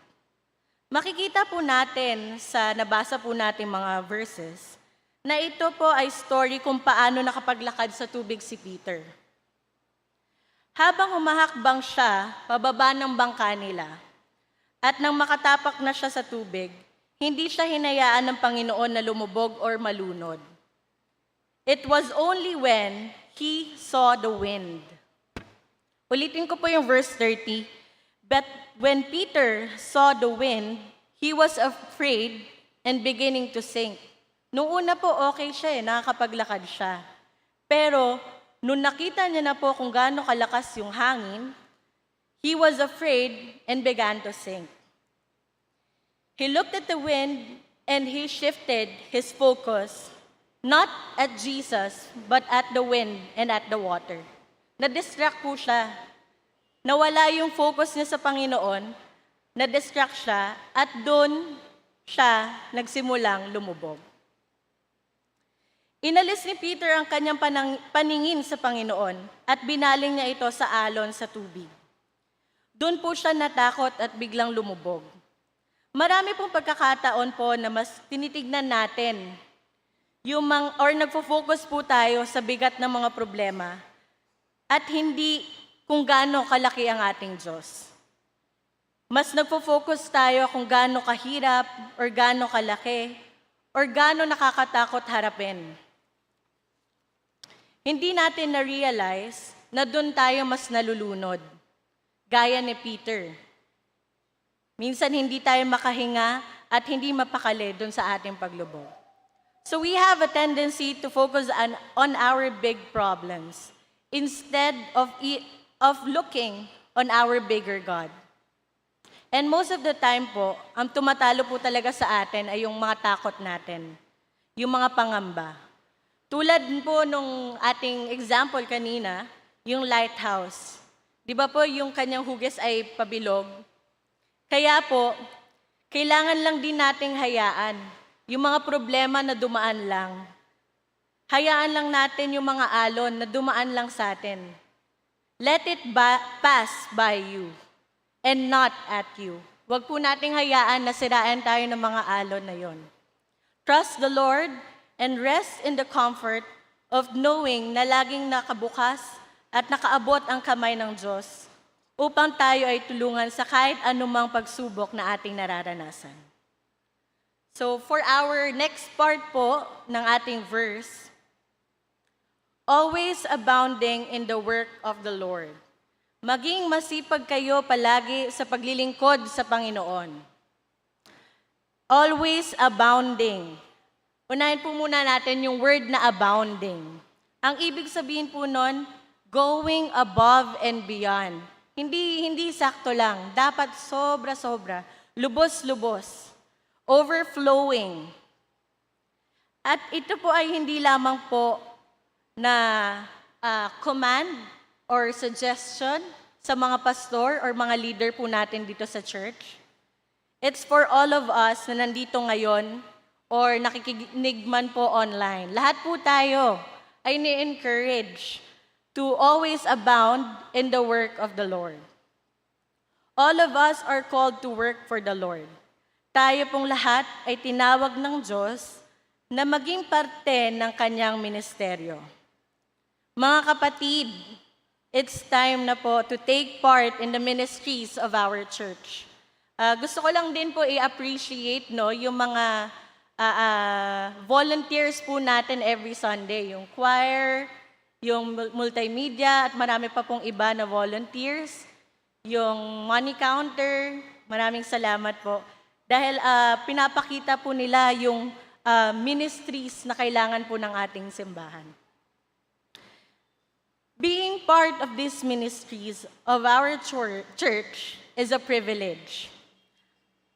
Makikita po natin sa nabasa po natin mga verses na ito po ay story kung paano nakapaglakad sa tubig si Peter. Habang humahakbang siya, pababa ng bangka nila, at nang makatapak na siya sa tubig, hindi siya hinayaan ng Panginoon na lumubog or malunod. It was only when he saw the wind. Ulitin ko po yung verse 30. But when Peter saw the wind, he was afraid and beginning to sink. Noong una po okay siya nakakapaglakad siya. Pero nung nakita niya na po kung gaano kalakas yung hangin, he was afraid and began to sink. He looked at the wind and he shifted his focus not at Jesus, but at the wind and at the water. Na-distract po siya. Nawala yung focus niya sa Panginoon, na-distract siya, at doon siya nagsimulang lumubog. Inalis ni Peter ang kanyang paningin sa Panginoon at binaling niya ito sa alon sa tubig. Doon po siya natakot at biglang lumubog. Marami pong pagkakataon po na mas tinitignan natin or nagfo-focus po tayo sa bigat ng mga problema at hindi kung gaano kalaki ang ating Diyos. Mas nagfo-focus tayo kung gaano kahirap or gaano kalaki or gaano nakakatakot harapin. Hindi natin na-realize na doon tayo mas nalulunod, gaya ni Peter. Minsan hindi tayo makahinga at hindi mapakali doon sa ating paglubog. So we have a tendency to focus on our big problems instead of looking on our bigger God. And most of the time po, ang tumatalo po talaga sa atin ay yung mga takot natin, yung mga pangamba. Tulad po nung ating example kanina, yung lighthouse. Di ba po yung kanyang hugis ay pabilog? Kaya po, kailangan lang din nating hayaan yung mga problema na dumaan lang. Hayaan lang natin yung mga alon na dumaan lang sa atin. Let it pass by you and not at you. Huwag po nating hayaan na sirain tayo ng mga alon na yon. Trust the Lord and rest in the comfort of knowing na laging nakabukas at nakaabot ang kamay ng Diyos upang tayo ay tulungan sa kahit anumang pagsubok na ating nararanasan. So for our next part po ng ating verse, always abounding in the work of the Lord. Maging masipag kayo palagi sa paglilingkod sa Panginoon. Always abounding. Unahin po muna natin yung word na abounding. Ang ibig sabihin po nun, going above and beyond. Hindi sakto lang. Dapat sobra-sobra. Lubos-lubos. Overflowing. At ito po ay hindi lamang po na command or suggestion sa mga pastor or mga leader po natin dito sa church. It's for all of us na nandito ngayon or nakikinig man po online. Lahat po tayo ay ni-encourage to always abound in the work of the Lord. All of us are called to work for the Lord. Tayo pong lahat ay tinawag ng Diyos na maging parte ng kanyang ministeryo. Mga kapatid, it's time na po to take part in the ministries of our church. Gusto ko lang din po i-appreciate yung mga volunteers po natin every Sunday. Yung choir, yung multimedia, at marami pa pong iba na volunteers. Yung money counter, maraming salamat po. Dahil pinapakita po nila yung ministries na kailangan po ng ating simbahan. Being part of these ministries of our church is a privilege.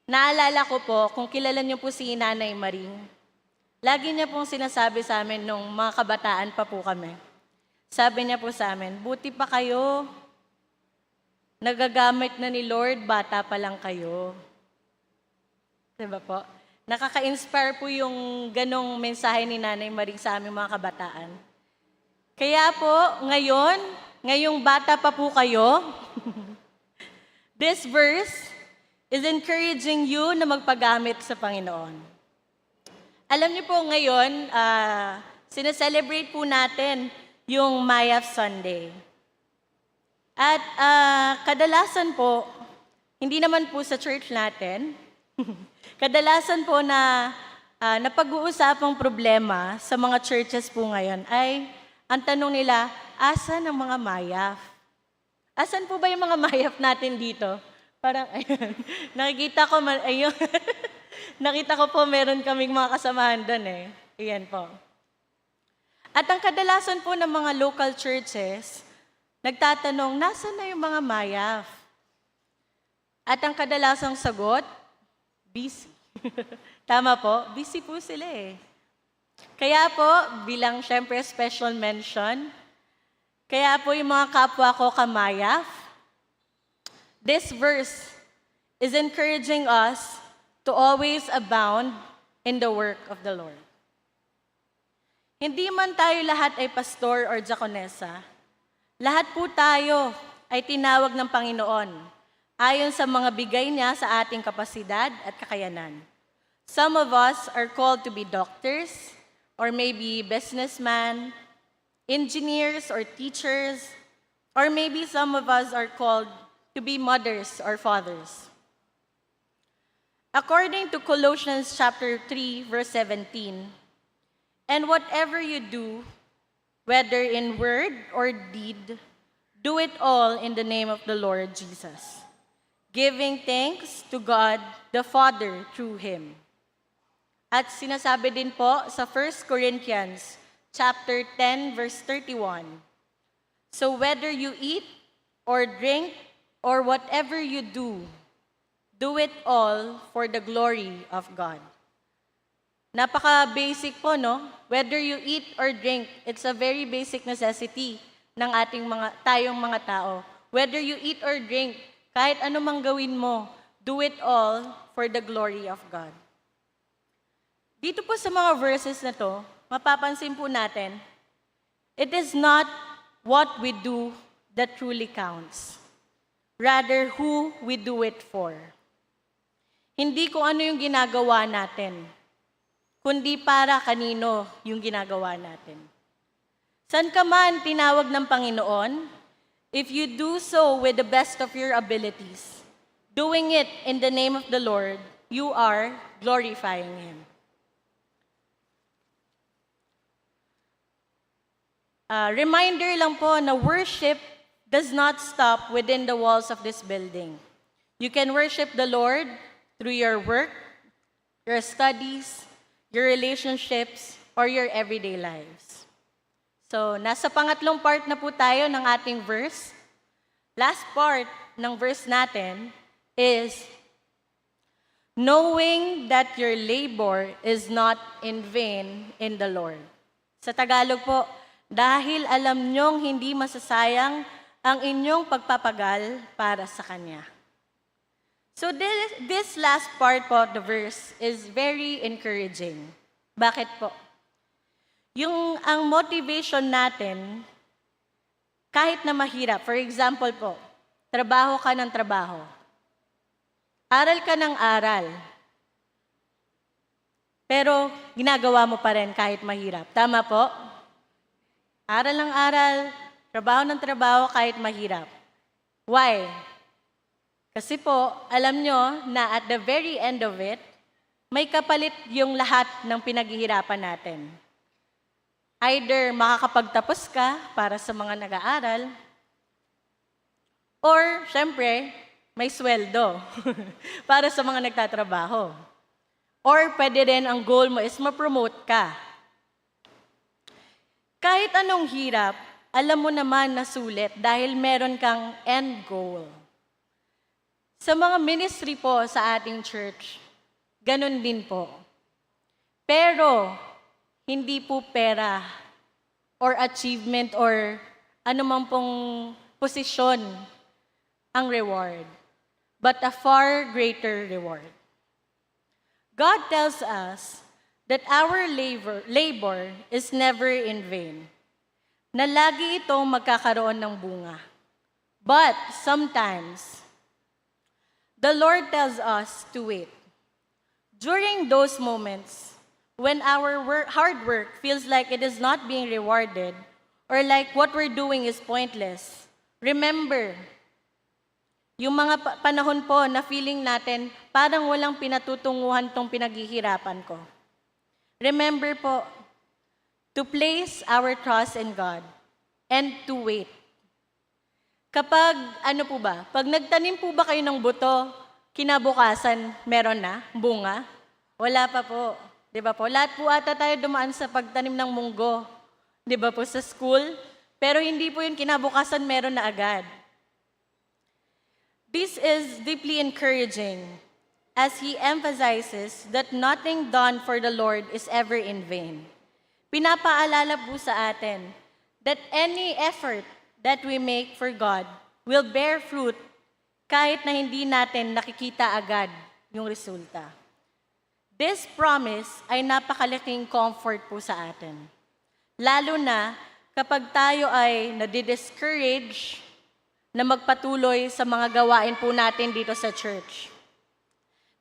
Naalala ko po, kung kilala niyo po si Nanay Maring, lagi niya pong sinasabi sa amin nung mga kabataan pa po kami. Sabi niya po sa amin, buti pa kayo, nagagamit na ni Lord, bata pa lang kayo. Diba po? Nakaka-inspire po yung ganong mensahe ni Nanay Maring sa aming mga kabataan. Kaya po, ngayong bata pa po kayo, this verse is encouraging you na magpagamit sa Panginoon. Alam niyo po ngayon, sineselebrate po natin yung Mayaf Sunday. At kadalasan po, hindi naman po sa church natin, kadalasan po na napag-uusapang problema sa mga churches po ngayon ay ang tanong nila, asan ang mga Mayaf? Asan po ba yung mga Mayaf natin dito? Parang, ayun, nakita ko po meron kaming mga kasamahan doon eh. Ayan po. At ang kadalasan po ng mga local churches, nagtatanong, nasan na yung mga Mayaf? At ang kadalasang sagot, busy. Tama po, busy po sila eh. Kaya po, bilang syempre special mention, kaya po yung mga kapwa ko kamayaf, this verse is encouraging us to always abound in the work of the Lord. Hindi man tayo lahat ay pastor or diakonesa, lahat po tayo ay tinawag ng Panginoon ayon sa mga bigay niya sa ating kapasidad at kakayanan. Some of us are called to be doctors, or maybe businessmen, engineers or teachers, or maybe some of us are called to be mothers or fathers. According to Colossians chapter 3, verse 17, "And whatever you do, whether in word or deed, do it all in the name of the Lord Jesus, giving thanks to God the Father through Him." At sinasabi din po sa 1 Corinthians chapter 10, verse 31, "So whether you eat or drink or whatever you do it all for the glory of God." Napaka-basic po, no? Whether you eat or drink, it's a very basic necessity ng tayong mga tao. Whether you eat or drink, kahit ano mang gawin mo, do it all for the glory of God. Dito po sa mga verses na to, mapapansin po natin, it is not what we do that truly counts. Rather, who we do it for. Hindi kung ano yung ginagawa natin, kundi para kanino yung ginagawa natin. San ka man tinawag ng Panginoon, if you do so with the best of your abilities, doing it in the name of the Lord, you are glorifying Him. Reminder lang po na worship does not stop within the walls of this building. You can worship the Lord through your work, your studies, your relationships, or your everyday lives. So, nasa pangatlong part na po tayo ng ating verse. Last part ng verse natin is, knowing that your labor is not in vain in the Lord. Sa Tagalog po, dahil alam nyong hindi masasayang ang inyong pagpapagal para sa Kanya. So this last part po of the verse is very encouraging. Bakit po? Ang motivation natin, kahit na mahirap, for example po, trabaho ka ng trabaho, aral ka ng aral, pero ginagawa mo pa rin kahit mahirap. Tama po? Aral ng aral, trabaho ng trabaho kahit mahirap. Why? Kasi po, alam nyo na at the very end of it, may kapalit yung lahat ng pinaghihirapan natin. Either makakapagtapos ka para sa mga nag-aaral, or, syempre, may sweldo para sa mga nagtatrabaho. Or pwede rin ang goal mo is ma-promote ka. Kahit anong hirap, alam mo naman na sulit dahil meron kang end goal. Sa mga ministry po sa ating church, ganun din po. Pero, hindi po pera or achievement or anumang pong posisyon ang reward, but a far greater reward. God tells us that our labor is never in vain, na lagi itong magkakaroon ng bunga. But sometimes, the Lord tells us to wait. During those moments, when our hard work feels like it is not being rewarded, or like what we're doing is pointless, remember, yung mga panahon po na feeling natin, parang walang pinatutunguhan tong pinaghihirapan ko. Remember po, to place our trust in God and to wait. Kapag, pag nagtanim po ba kayo ng buto, kinabukasan meron na bunga? Wala pa po. Di ba po? Lahat po ata tayo dumaan sa pagtanim ng munggo. Di ba po sa school? Pero hindi po yun kinabukasan meron na agad. This is deeply encouraging as he emphasizes that nothing done for the Lord is ever in vain. Pinapaalala po sa atin that any effort that we make for God will bear fruit kahit na hindi natin nakikita agad yung resulta. This promise ay napakalaking comfort po sa atin. Lalo na kapag tayo ay nadi-discourage na magpatuloy sa mga gawain po natin dito sa church.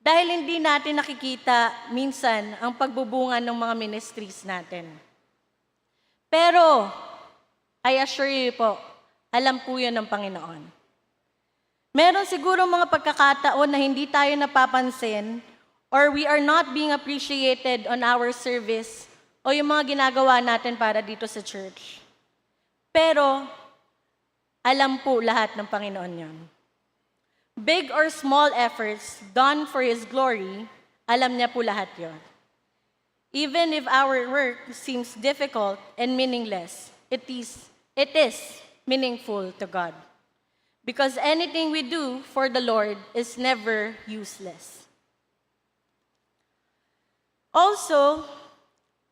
Dahil hindi natin nakikita minsan ang pagbubunga ng mga ministries natin. Pero, I assure you po, alam po yun ng Panginoon. Meron siguro mga pagkakataon na hindi tayo napapansin or we are not being appreciated on our service o yung mga ginagawa natin para dito sa church. Pero, alam po lahat ng Panginoon yun. Big or small efforts done for His glory, alam niya po lahat yun. Even if our work seems difficult and meaningless, it is meaningful to God. Because anything we do for the Lord is never useless. Also,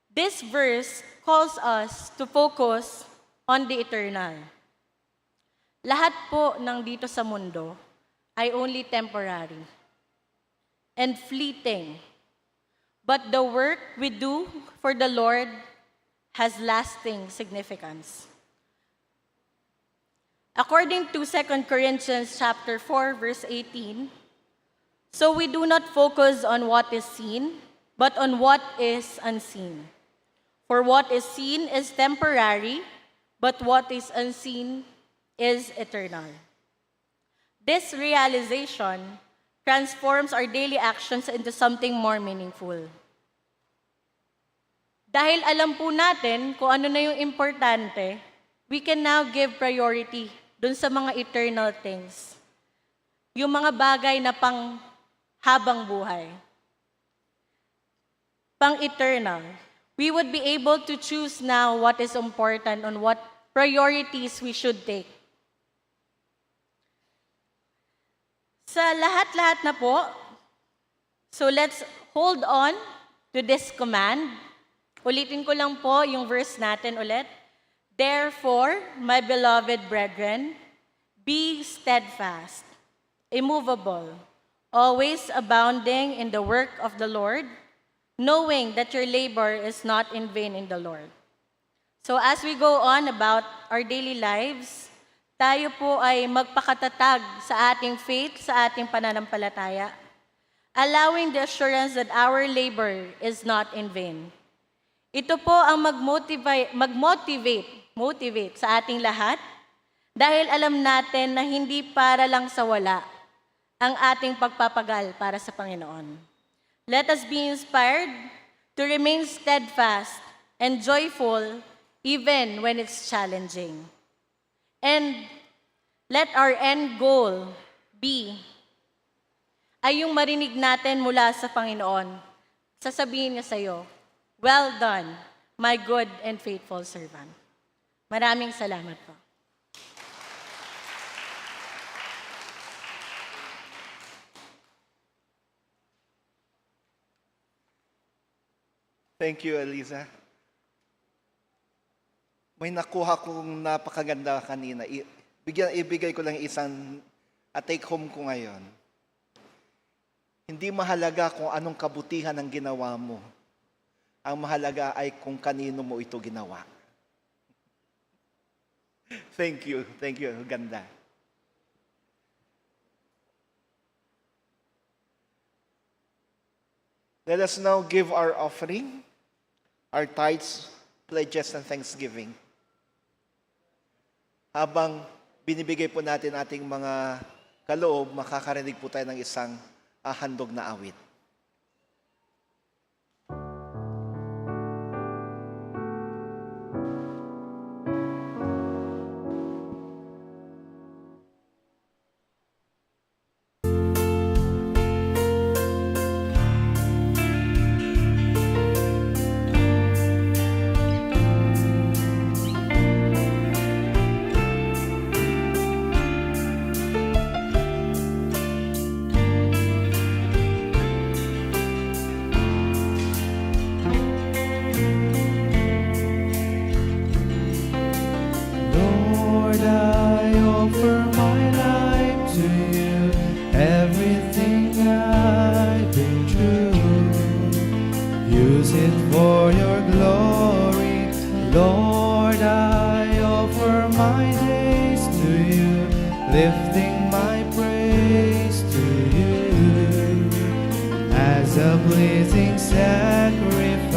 this verse calls us to focus on the eternal. Lahat po ng dito sa mundo ay only temporary and fleeting. But the work we do for the Lord has lasting significance. According to 2 Corinthians chapter 4, verse 18, so we do not focus on what is seen, but on what is unseen. For what is seen is temporary, but what is unseen is eternal. This realization transforms our daily actions into something more meaningful. Dahil alam po natin kung ano na yung importante, we can now give priority dun sa mga eternal things. Yung mga bagay na pang habang buhay. Pang eternal. We would be able to choose now what is important on what priorities we should take. Sa lahat-lahat na po, so let's hold on to this command. Ulitin ko lang po yung verse natin ulit. Therefore, my beloved brethren, be steadfast, immovable, always abounding in the work of the Lord, knowing that your labor is not in vain in the Lord. So as we go on about our daily lives, tayo po ay magpakatatag sa ating faith, sa ating pananampalataya, allowing the assurance that our labor is not in vain. Ito po ang motivate sa ating lahat dahil alam natin na hindi para lang sa wala ang ating pagpapagal para sa Panginoon. Let us be inspired to remain steadfast and joyful even when it's challenging. And let our end goal be ay yung marinig natin mula sa Panginoon. Sasabihin niya sa iyo, well done, my good and faithful servant. Maraming salamat po. Thank you, Eliza. May nakuha kong napakaganda kanina. Ibigay ko lang isang take home ko ngayon. Hindi mahalaga kung anong kabutihan ang ginawa mo. Ang mahalaga ay kung kanino mo ito ginawa. Thank you. Thank you. Ganda. Let us now give our offering, our tithes, pledges, and thanksgiving. Habang binibigay po natin ating mga kaloob, makakarinig po tayo ng isang handog na awit. Lord, I offer my days to you, lifting my praise to you as a pleasing sacrifice.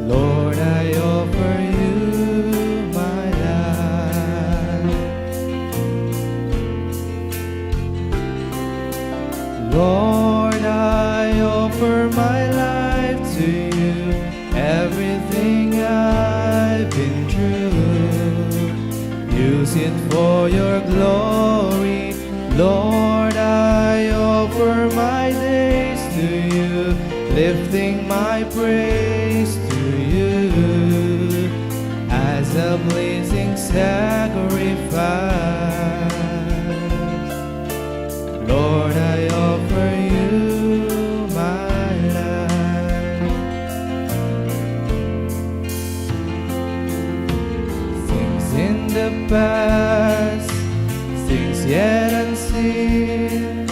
Lord, I offer you my life. Lord, I offer my life to you, everything I've been through. Use it for your glory. Lord, I offer my days to you, lifting my praise to you as a blazing sacrifice. Lord, I offer you my life. Things in the past, things yet unseen,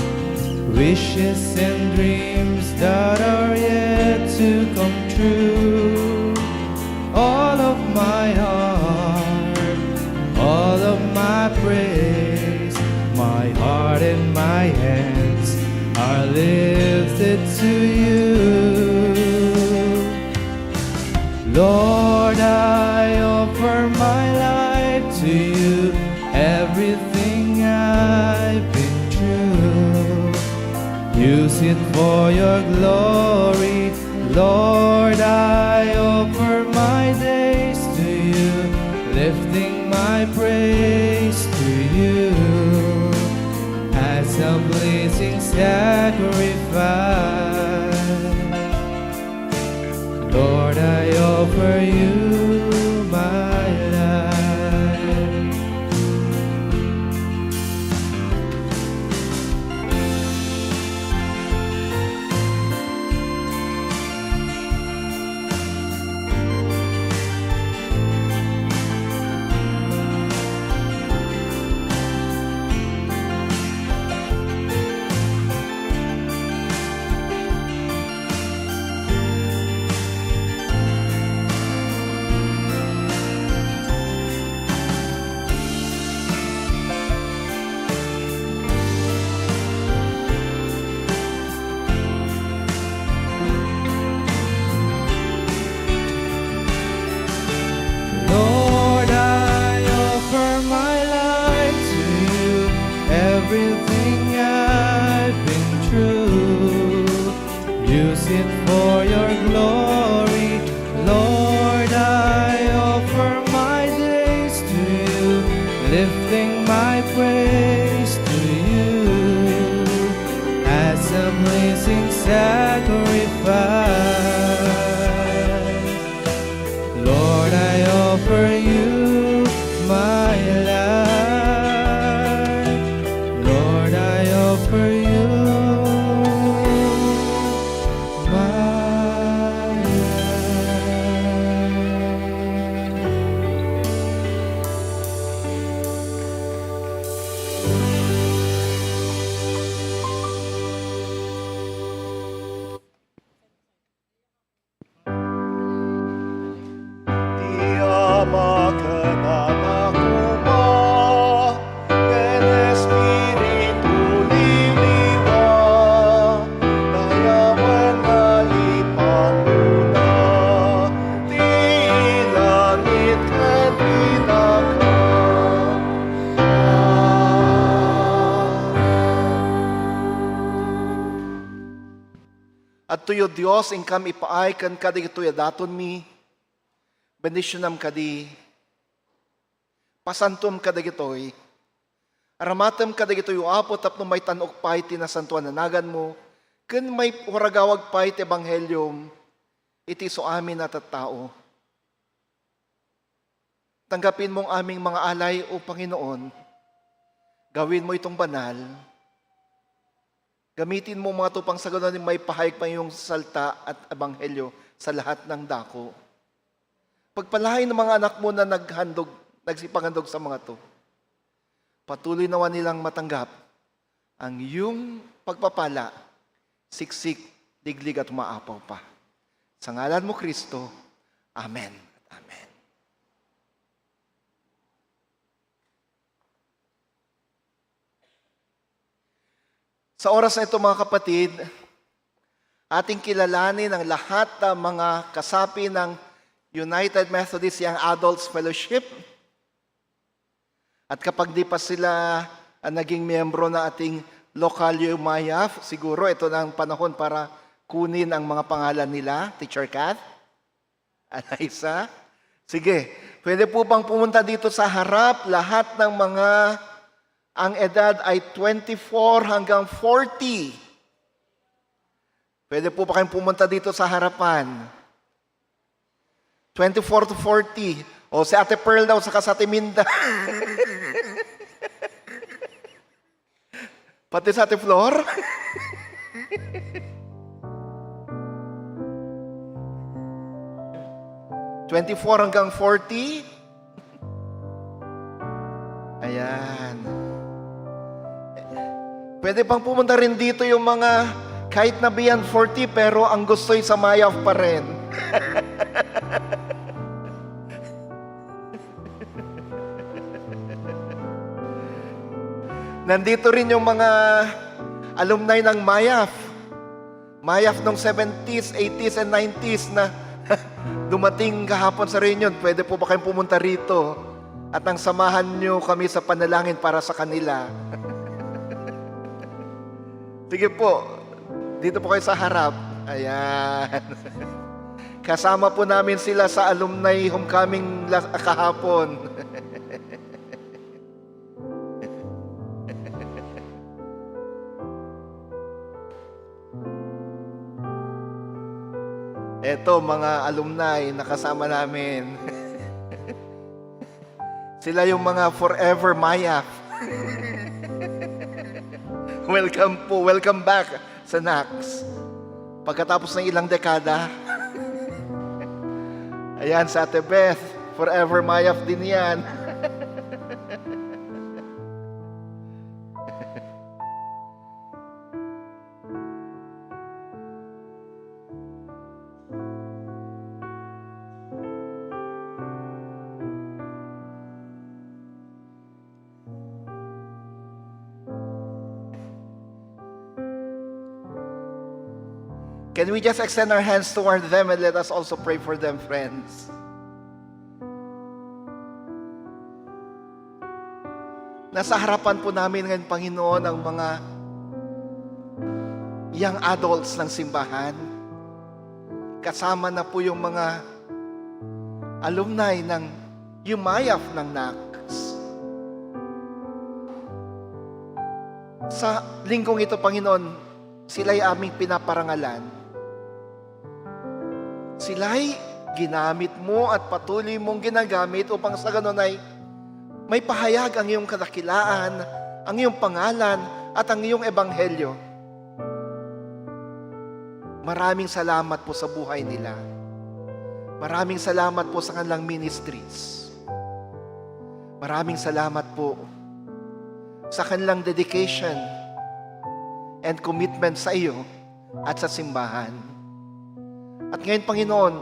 wishes and dreams that are yet to come true. All of my heart, all of my praise, my heart and my hands are lifted to you. Lord, I offer my life to you, everything I've been through. Use it for your glory. Lord, I offer my days to you, lifting my praise to you as a blazing sacrifice. Lord, I offer you my life. Lord, I offer my life to you, everything I've been through. Use it for your glory. Lord, I offer my days to you, lifting my praise to you as a blazing sacrifice. Lord, I offer you my life. Lord, I offer you my Tiama ka na en Espiritu liliwa, dayawan malipanguna, di langit at pinaka. At tuyo Dios, ingkam ipaay kan kadigitoy daton mi, bendisyonam kadi, pasantom kadagitoy, aramatem kadagitoy uapo tapno may tanok pay tinasantuan nanagan mo, ken may waragawag pay ti ebanghelyo, iti so amin at tao. Tanggapin mong aming mga alay o Panginoon, gawin mo itong banal, gamitin mo mga tupang sagunan may pahayag pa yung salta at ebanghelyo sa lahat ng dako. Pagpalain ng mga anak mo na nagsipaghandog sa mga to. Patuloy nawa nilang matanggap ang iyong pagpapala, siksik, diglig at umaapaw pa. Sa ngalan mo, Kristo. Amen. Amen. Sa oras na ito, mga kapatid, ating kilalanin ang lahat ng mga kasapi ng United Methodist Young Adults Fellowship. At kapag di pa sila naging miyembro na ating local UMIAF, siguro ito na ang panahon para kunin ang mga pangalan nila. Teacher Kath? Anaisa? Sige, pwede po bang pumunta dito sa harap lahat ng mga ang edad ay 24 hanggang 40. Pwede po ba kayong pumunta dito sa harapan? 24 to 40. O si Ate Pearl daw sa Ate Minda. Pati sa Ate Flor. (24 hanggang 40). Ayan. Pwede pang pumunta rin dito yung mga kahit na beyond 40 pero ang gusto'y sa Mayaf pa rin. Nandito rin yung mga alumni ng Mayaf. Mayaf nung 70s, 80s, and 90s na dumating kahapon sa reunion. Pwede po ba kayong pumunta rito? At ang samahan nyo kami sa panalangin para sa kanila. Sige po, dito po kayo sa harap. Ayan. Kasama po namin sila sa alumni homecoming kahapon. Eto, mga alumni na kasama namin. Sila yung mga forever Mayaf. Welcome po, welcome back sa NACS. Pagkatapos ng ilang dekada. Ayan, sa Ate Beth, forever Mayaf din yan. Can we just extend our hands toward them and let us also pray for them, friends? Nasa harapan po namin ngayon, Panginoon, ang mga young adults ng simbahan. Kasama na po yung mga alumni ng UMIAF ng NACS. Sa linggong ito, Panginoon, sila'y aming pinaparangalan. Sila'y ginamit mo at patuloy mong ginagamit upang sa ganon ay may pahayag ang iyong kadakilaan, ang iyong pangalan, at ang iyong ebanghelyo. Maraming salamat po sa buhay nila. Maraming salamat po sa kanilang ministries. Maraming salamat po sa kanilang dedication and commitment sa iyo at sa simbahan. At ngayon, Panginoon,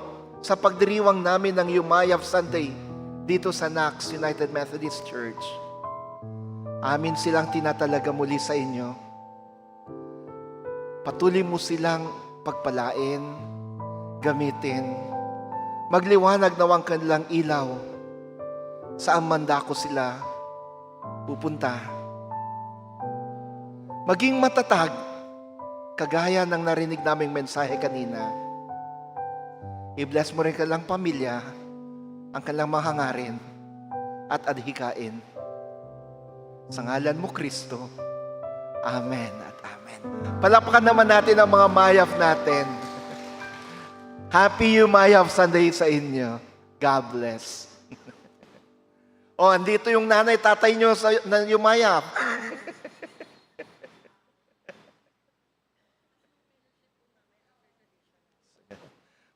sa pagdiriwang namin ng UMIAF Sunday dito sa NACS United Methodist Church, amin silang tinatalaga muli sa inyo. Patuloy mo silang pagpalain, gamitin, magliwanag nawang kanilang ilaw saan man dako sila pupunta. Maging matatag, kagaya ng narinig naming mensahe kanina. I-bless mo rin kanilang pamilya, ang kanilang mga hangarin at adhikain. Sa ngalan mo, Kristo. Amen at amen. Palapakan naman natin ang mga Mayaf natin. Happy UMIAF Sunday sa inyo. God bless. Andito yung nanay, tatay nyo sa UMIAF.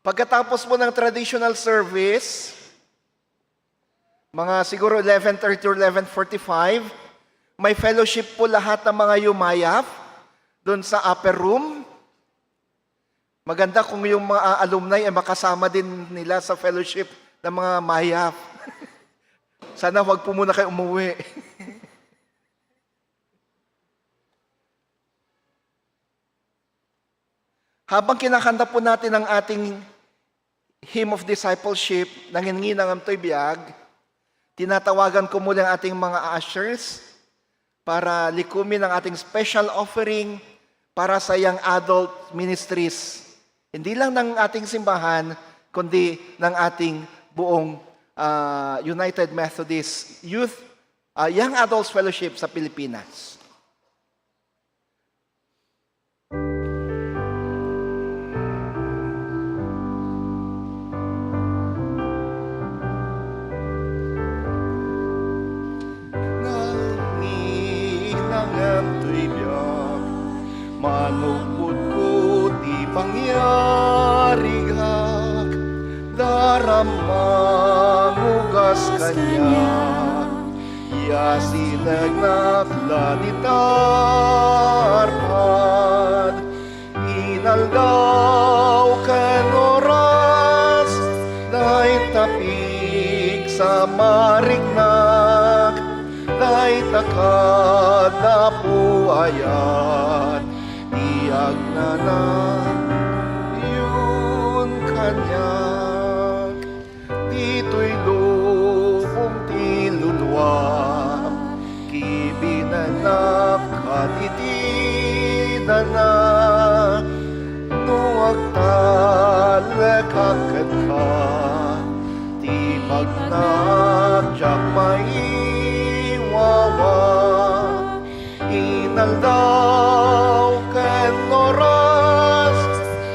Pagkatapos mo ng traditional service, mga siguro 11:30 or 11:45, may fellowship po lahat ng mga UMIAF doon sa upper room. Maganda kung yung mga alumni ay makasama din nila sa fellowship ng mga mayap. Sana wag po muna kayo umuwi. Habang kinakanta po natin ang ating hymn of discipleship, nangingi ng Amtoy Biag, tinatawagan ko muna ang ating mga ushers para likumin ang ating special offering para sa young adult ministries. Hindi lang ng ating simbahan, kundi ng ating buong United Methodist Youth Young Adults Fellowship sa Pilipinas. Nanginangam to'y biyak, manupod ko di pangyarigak, daramang ugas kanya, yasinag naglanitarpad, inaldaw kan oras, dahil tapig sa marignak, dahil takad na puayan, tiyag na yun kanyak. Dito'y lubong tilulwa, kibinanak at itinan na, nuwag talakakat ka, tibag na tiyak maiwawa, inaldaw kan oras,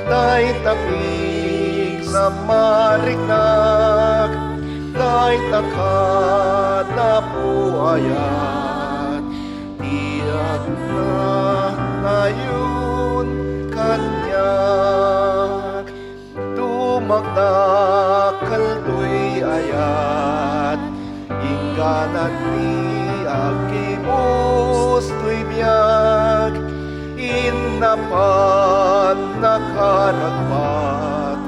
dahil tapig sa marignak, dahil takad na puayan, tiyak na yun kanyak. Dumagdakal to'y ayat, ingganat ni agimos to'y biyag, inapan nakaragpat,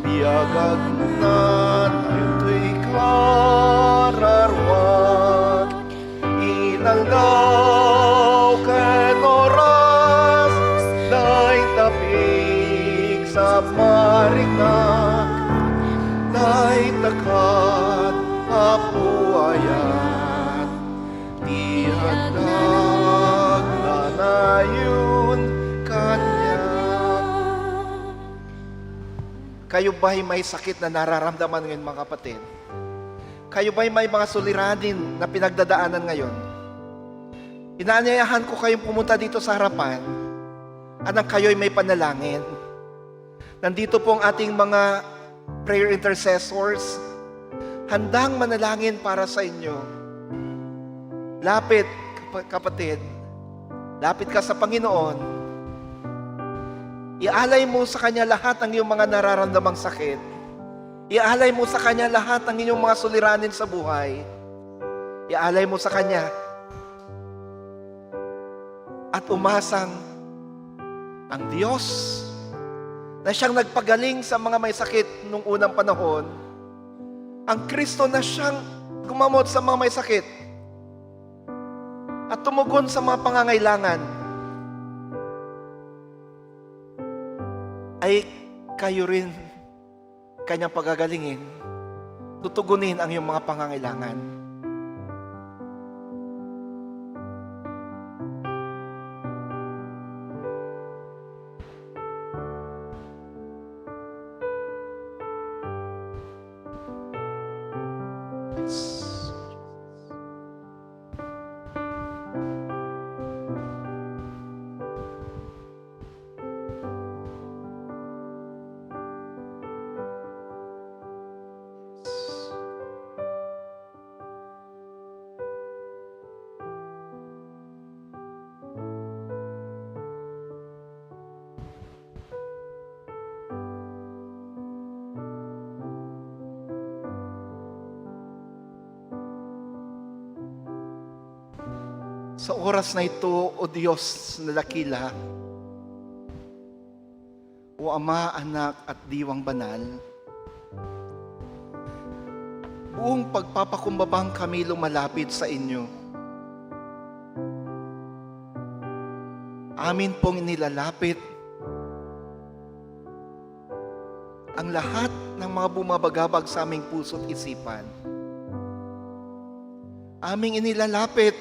biyagag na tayo to'y kararwag, inaldaw kan oras, dahil tapig sa marignak, dahil takad apuayan, tihadag na yun kanya. Kayo ba'y may sakit na nararamdaman ngayon, mga kapatid? Kayo ba'y may mga suliranin na pinagdadaanan ngayon? Inaanyayahan ko kayong pumunta dito sa harapan anang kayo'y may panalangin. Nandito po ang ating mga prayer intercessors, handang manalangin para sa inyo. Lapit, kapatid. Lapit ka sa Panginoon. Ialay mo sa Kanya lahat ng iyong mga nararamdamang sakit. Ialay mo sa Kanya lahat ng inyong mga suliranin sa buhay. Ialay mo sa Kanya. At umasang ang Diyos na siyang nagpagaling sa mga may sakit nung unang panahon, ang Kristo na siyang gumamot sa mga may sakit at tumugon sa mga pangangailangan, ay kayo rin Kanyang pagagalingin, tutugunin ang iyong mga pangangailangan. Sa oras na ito, O Diyos na dakila, O Ama, Anak at Diwang Banal, buong pagpapakumbabang kami lumalapit sa inyo. Amin pong inilalapit ang lahat ng mga bumabagabag sa aming puso't isipan. Aming inilalapit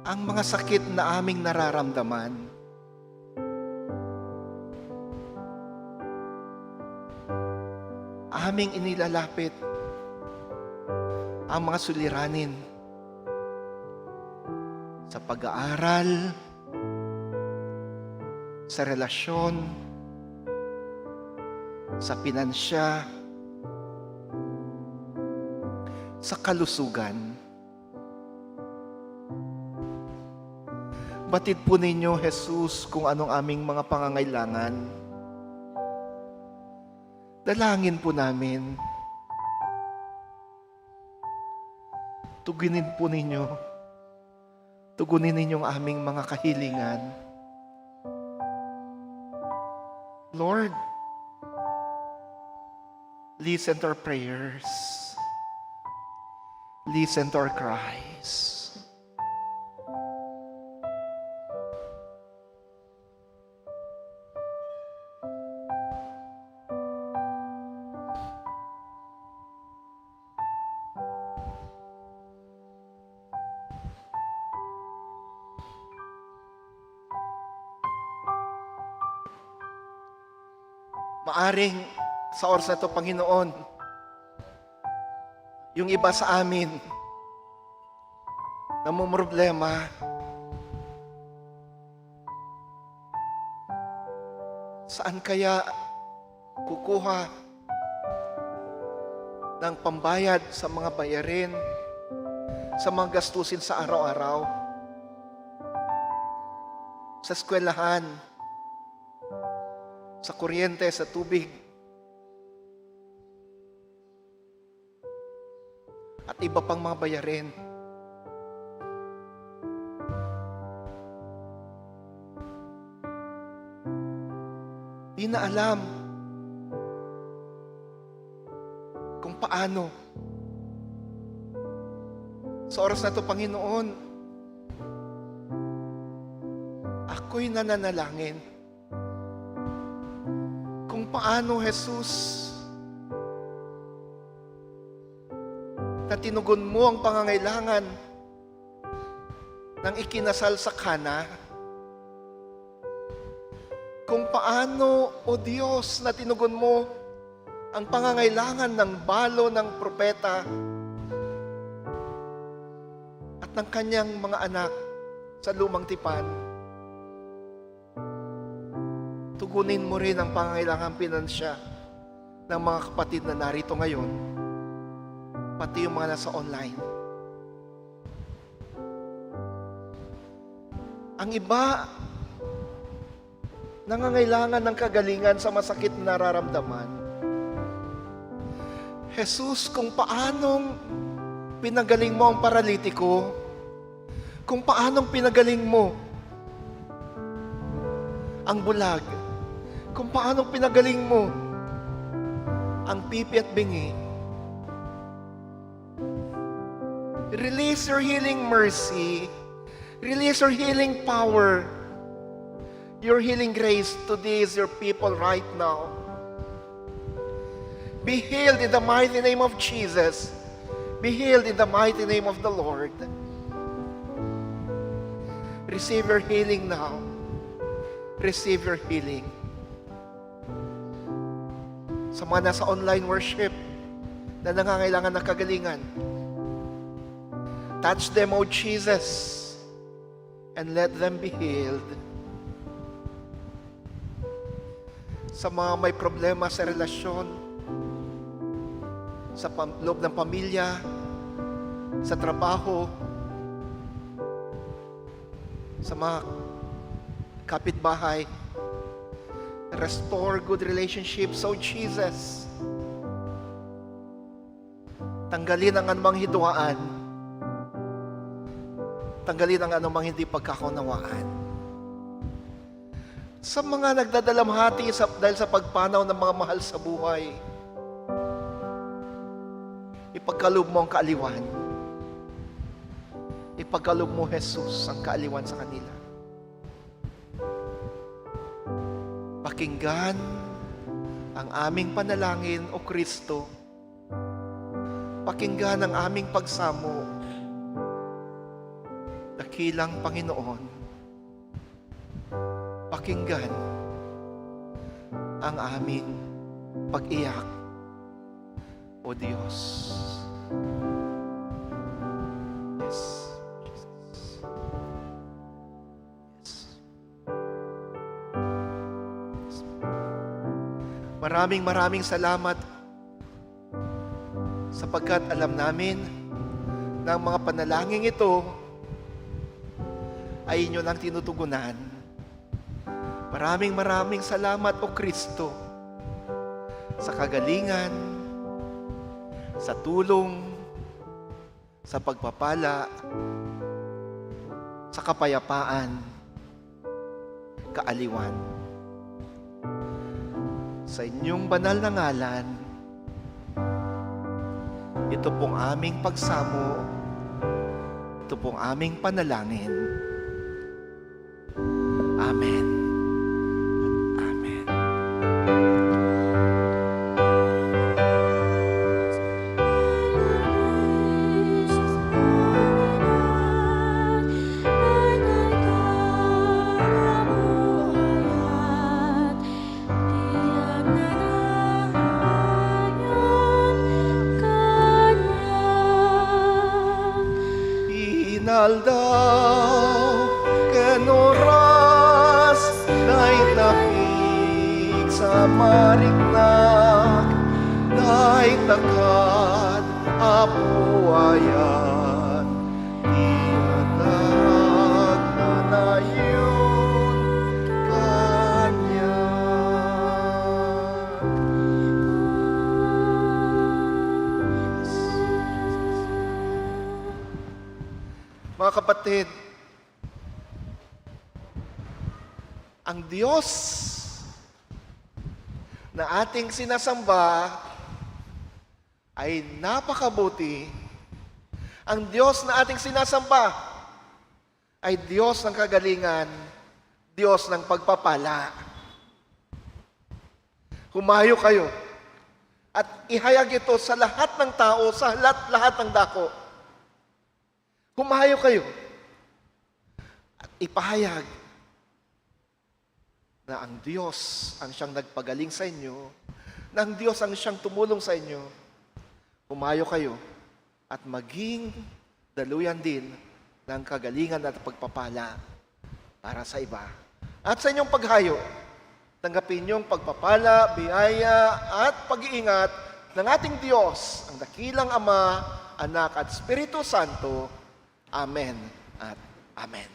ang mga sakit na aming nararamdaman. Aming inilalapit ang mga suliranin sa pag-aaral, sa relasyon, sa pinansya, sa kalusugan. Batid po ninyo, Jesus, kung anong aming mga pangangailangan. Dalangin po namin. Tugunin po ninyo. Tugunin ninyo ang aming mga kahilingan. Lord, listen to our prayers. Listen to our cries. Maaring sa oras na ito, Panginoon, yung iba sa amin na problema, saan kaya kukuha ng pambayad sa mga bayarin, sa mga gastusin sa araw-araw, sa eskwelahan, sa kuryente, sa tubig, at iba pang mga bayarin. Di na alam kung paano. Sa oras na ito, Panginoon, ako'y nananalangin kung paano, Jesus, na tinugon mo ang pangangailangan ng ikinasal sa Kana. Kung paano, O Diyos, na tinugon mo ang pangangailangan ng balo ng propeta at ng kanyang mga anak sa lumang tipan. Tugunin mo rin ang pangangailangan pinansya ng mga kapatid na narito ngayon, pati yung mga nasa online. Ang iba, nangangailangan ng kagalingan sa masakit na nararamdaman. Jesus, kung paanong pinagaling mo ang paralitiko, kung paanong pinagaling mo ang bulag, kung paanong pinagaling mo ang pipi at bingi, release your healing mercy, release your healing power, your healing grace to these your people right now. Be healed in the mighty name of Jesus. Be healed in the mighty name of the Lord. Receive your healing now. Receive your healing. Sa mga nasa online worship na nangangailangan ng kagalingan, touch them, O Jesus, and let them be healed. Sa mga may problema sa relasyon, sa loob ng pamilya, sa trabaho, sa mga kapitbahay, restore good relationships, O Jesus. Tanggalin ang anumang hidwaan. Tanggalin ang anumang hindi pagkakaunawaan. Sa mga nagdadalamhati dahil sa pagpanaw ng mga mahal sa buhay, ipagkaloob mo ang kaaliwan. Ipagkaloob mo, Jesus, ang kaaliwan sa kanila. Pakinggan ang aming panalangin, O Kristo. Pakinggan ang aming pagsamo, dakilang Panginoon. Pakinggan ang aming pag-iyak, O Diyos. Yes. Jesus. Yes. Maraming salamat sapagkat alam namin na ang mga panalangin ito ay inyo nang tinutugunan. Maraming salamat, O Kristo, sa kagalingan, sa tulong, sa pagpapala, sa kapayapaan, kaaliwan. Sa inyong banal na ngalan, ito pong aming pagsamo, ito pong aming panalangin. Amen. Amen. Inaldaw ken oras na'y tapig sa mariknak, na'y takad apuayan, iatag na yun kanya. Mga kapatid, ang Diyos na ating sinasamba ay napakabuti. Ang Diyos na ating sinasamba ay Diyos ng kagalingan, Diyos ng pagpapala. Humayo kayo at ihayag ito sa lahat ng tao, sa lahat ng dako. Humayo kayo at ipahayag na ang Diyos ang siyang nagpagaling sa inyo, na ang Diyos ang siyang tumulong sa inyo. Humayo kayo at maging daluyan din ng kagalingan at pagpapala para sa iba. At sa inyong paghayo, tanggapin niyong pagpapala, biyaya at pag-iingat ng ating Diyos, ang dakilang Ama, Anak at Espiritu Santo. Amen at Amen.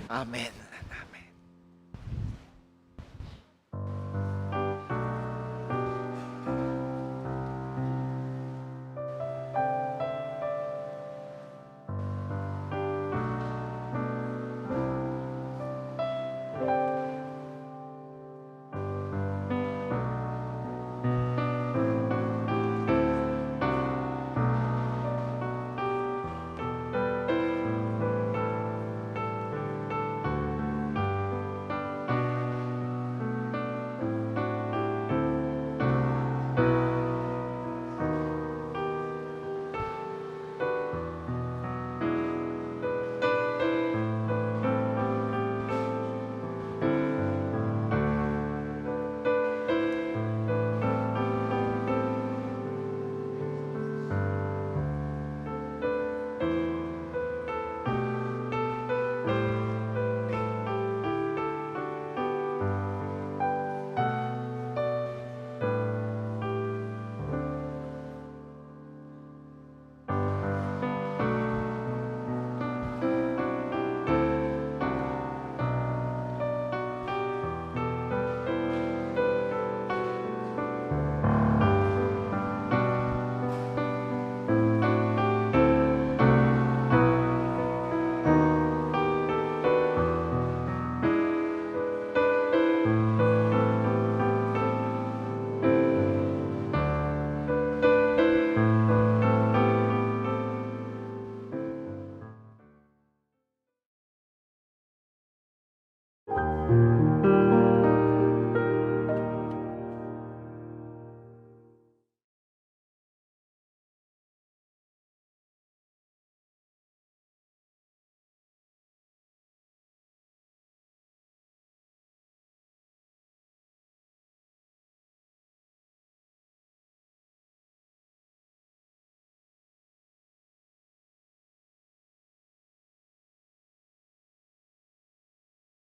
Amen.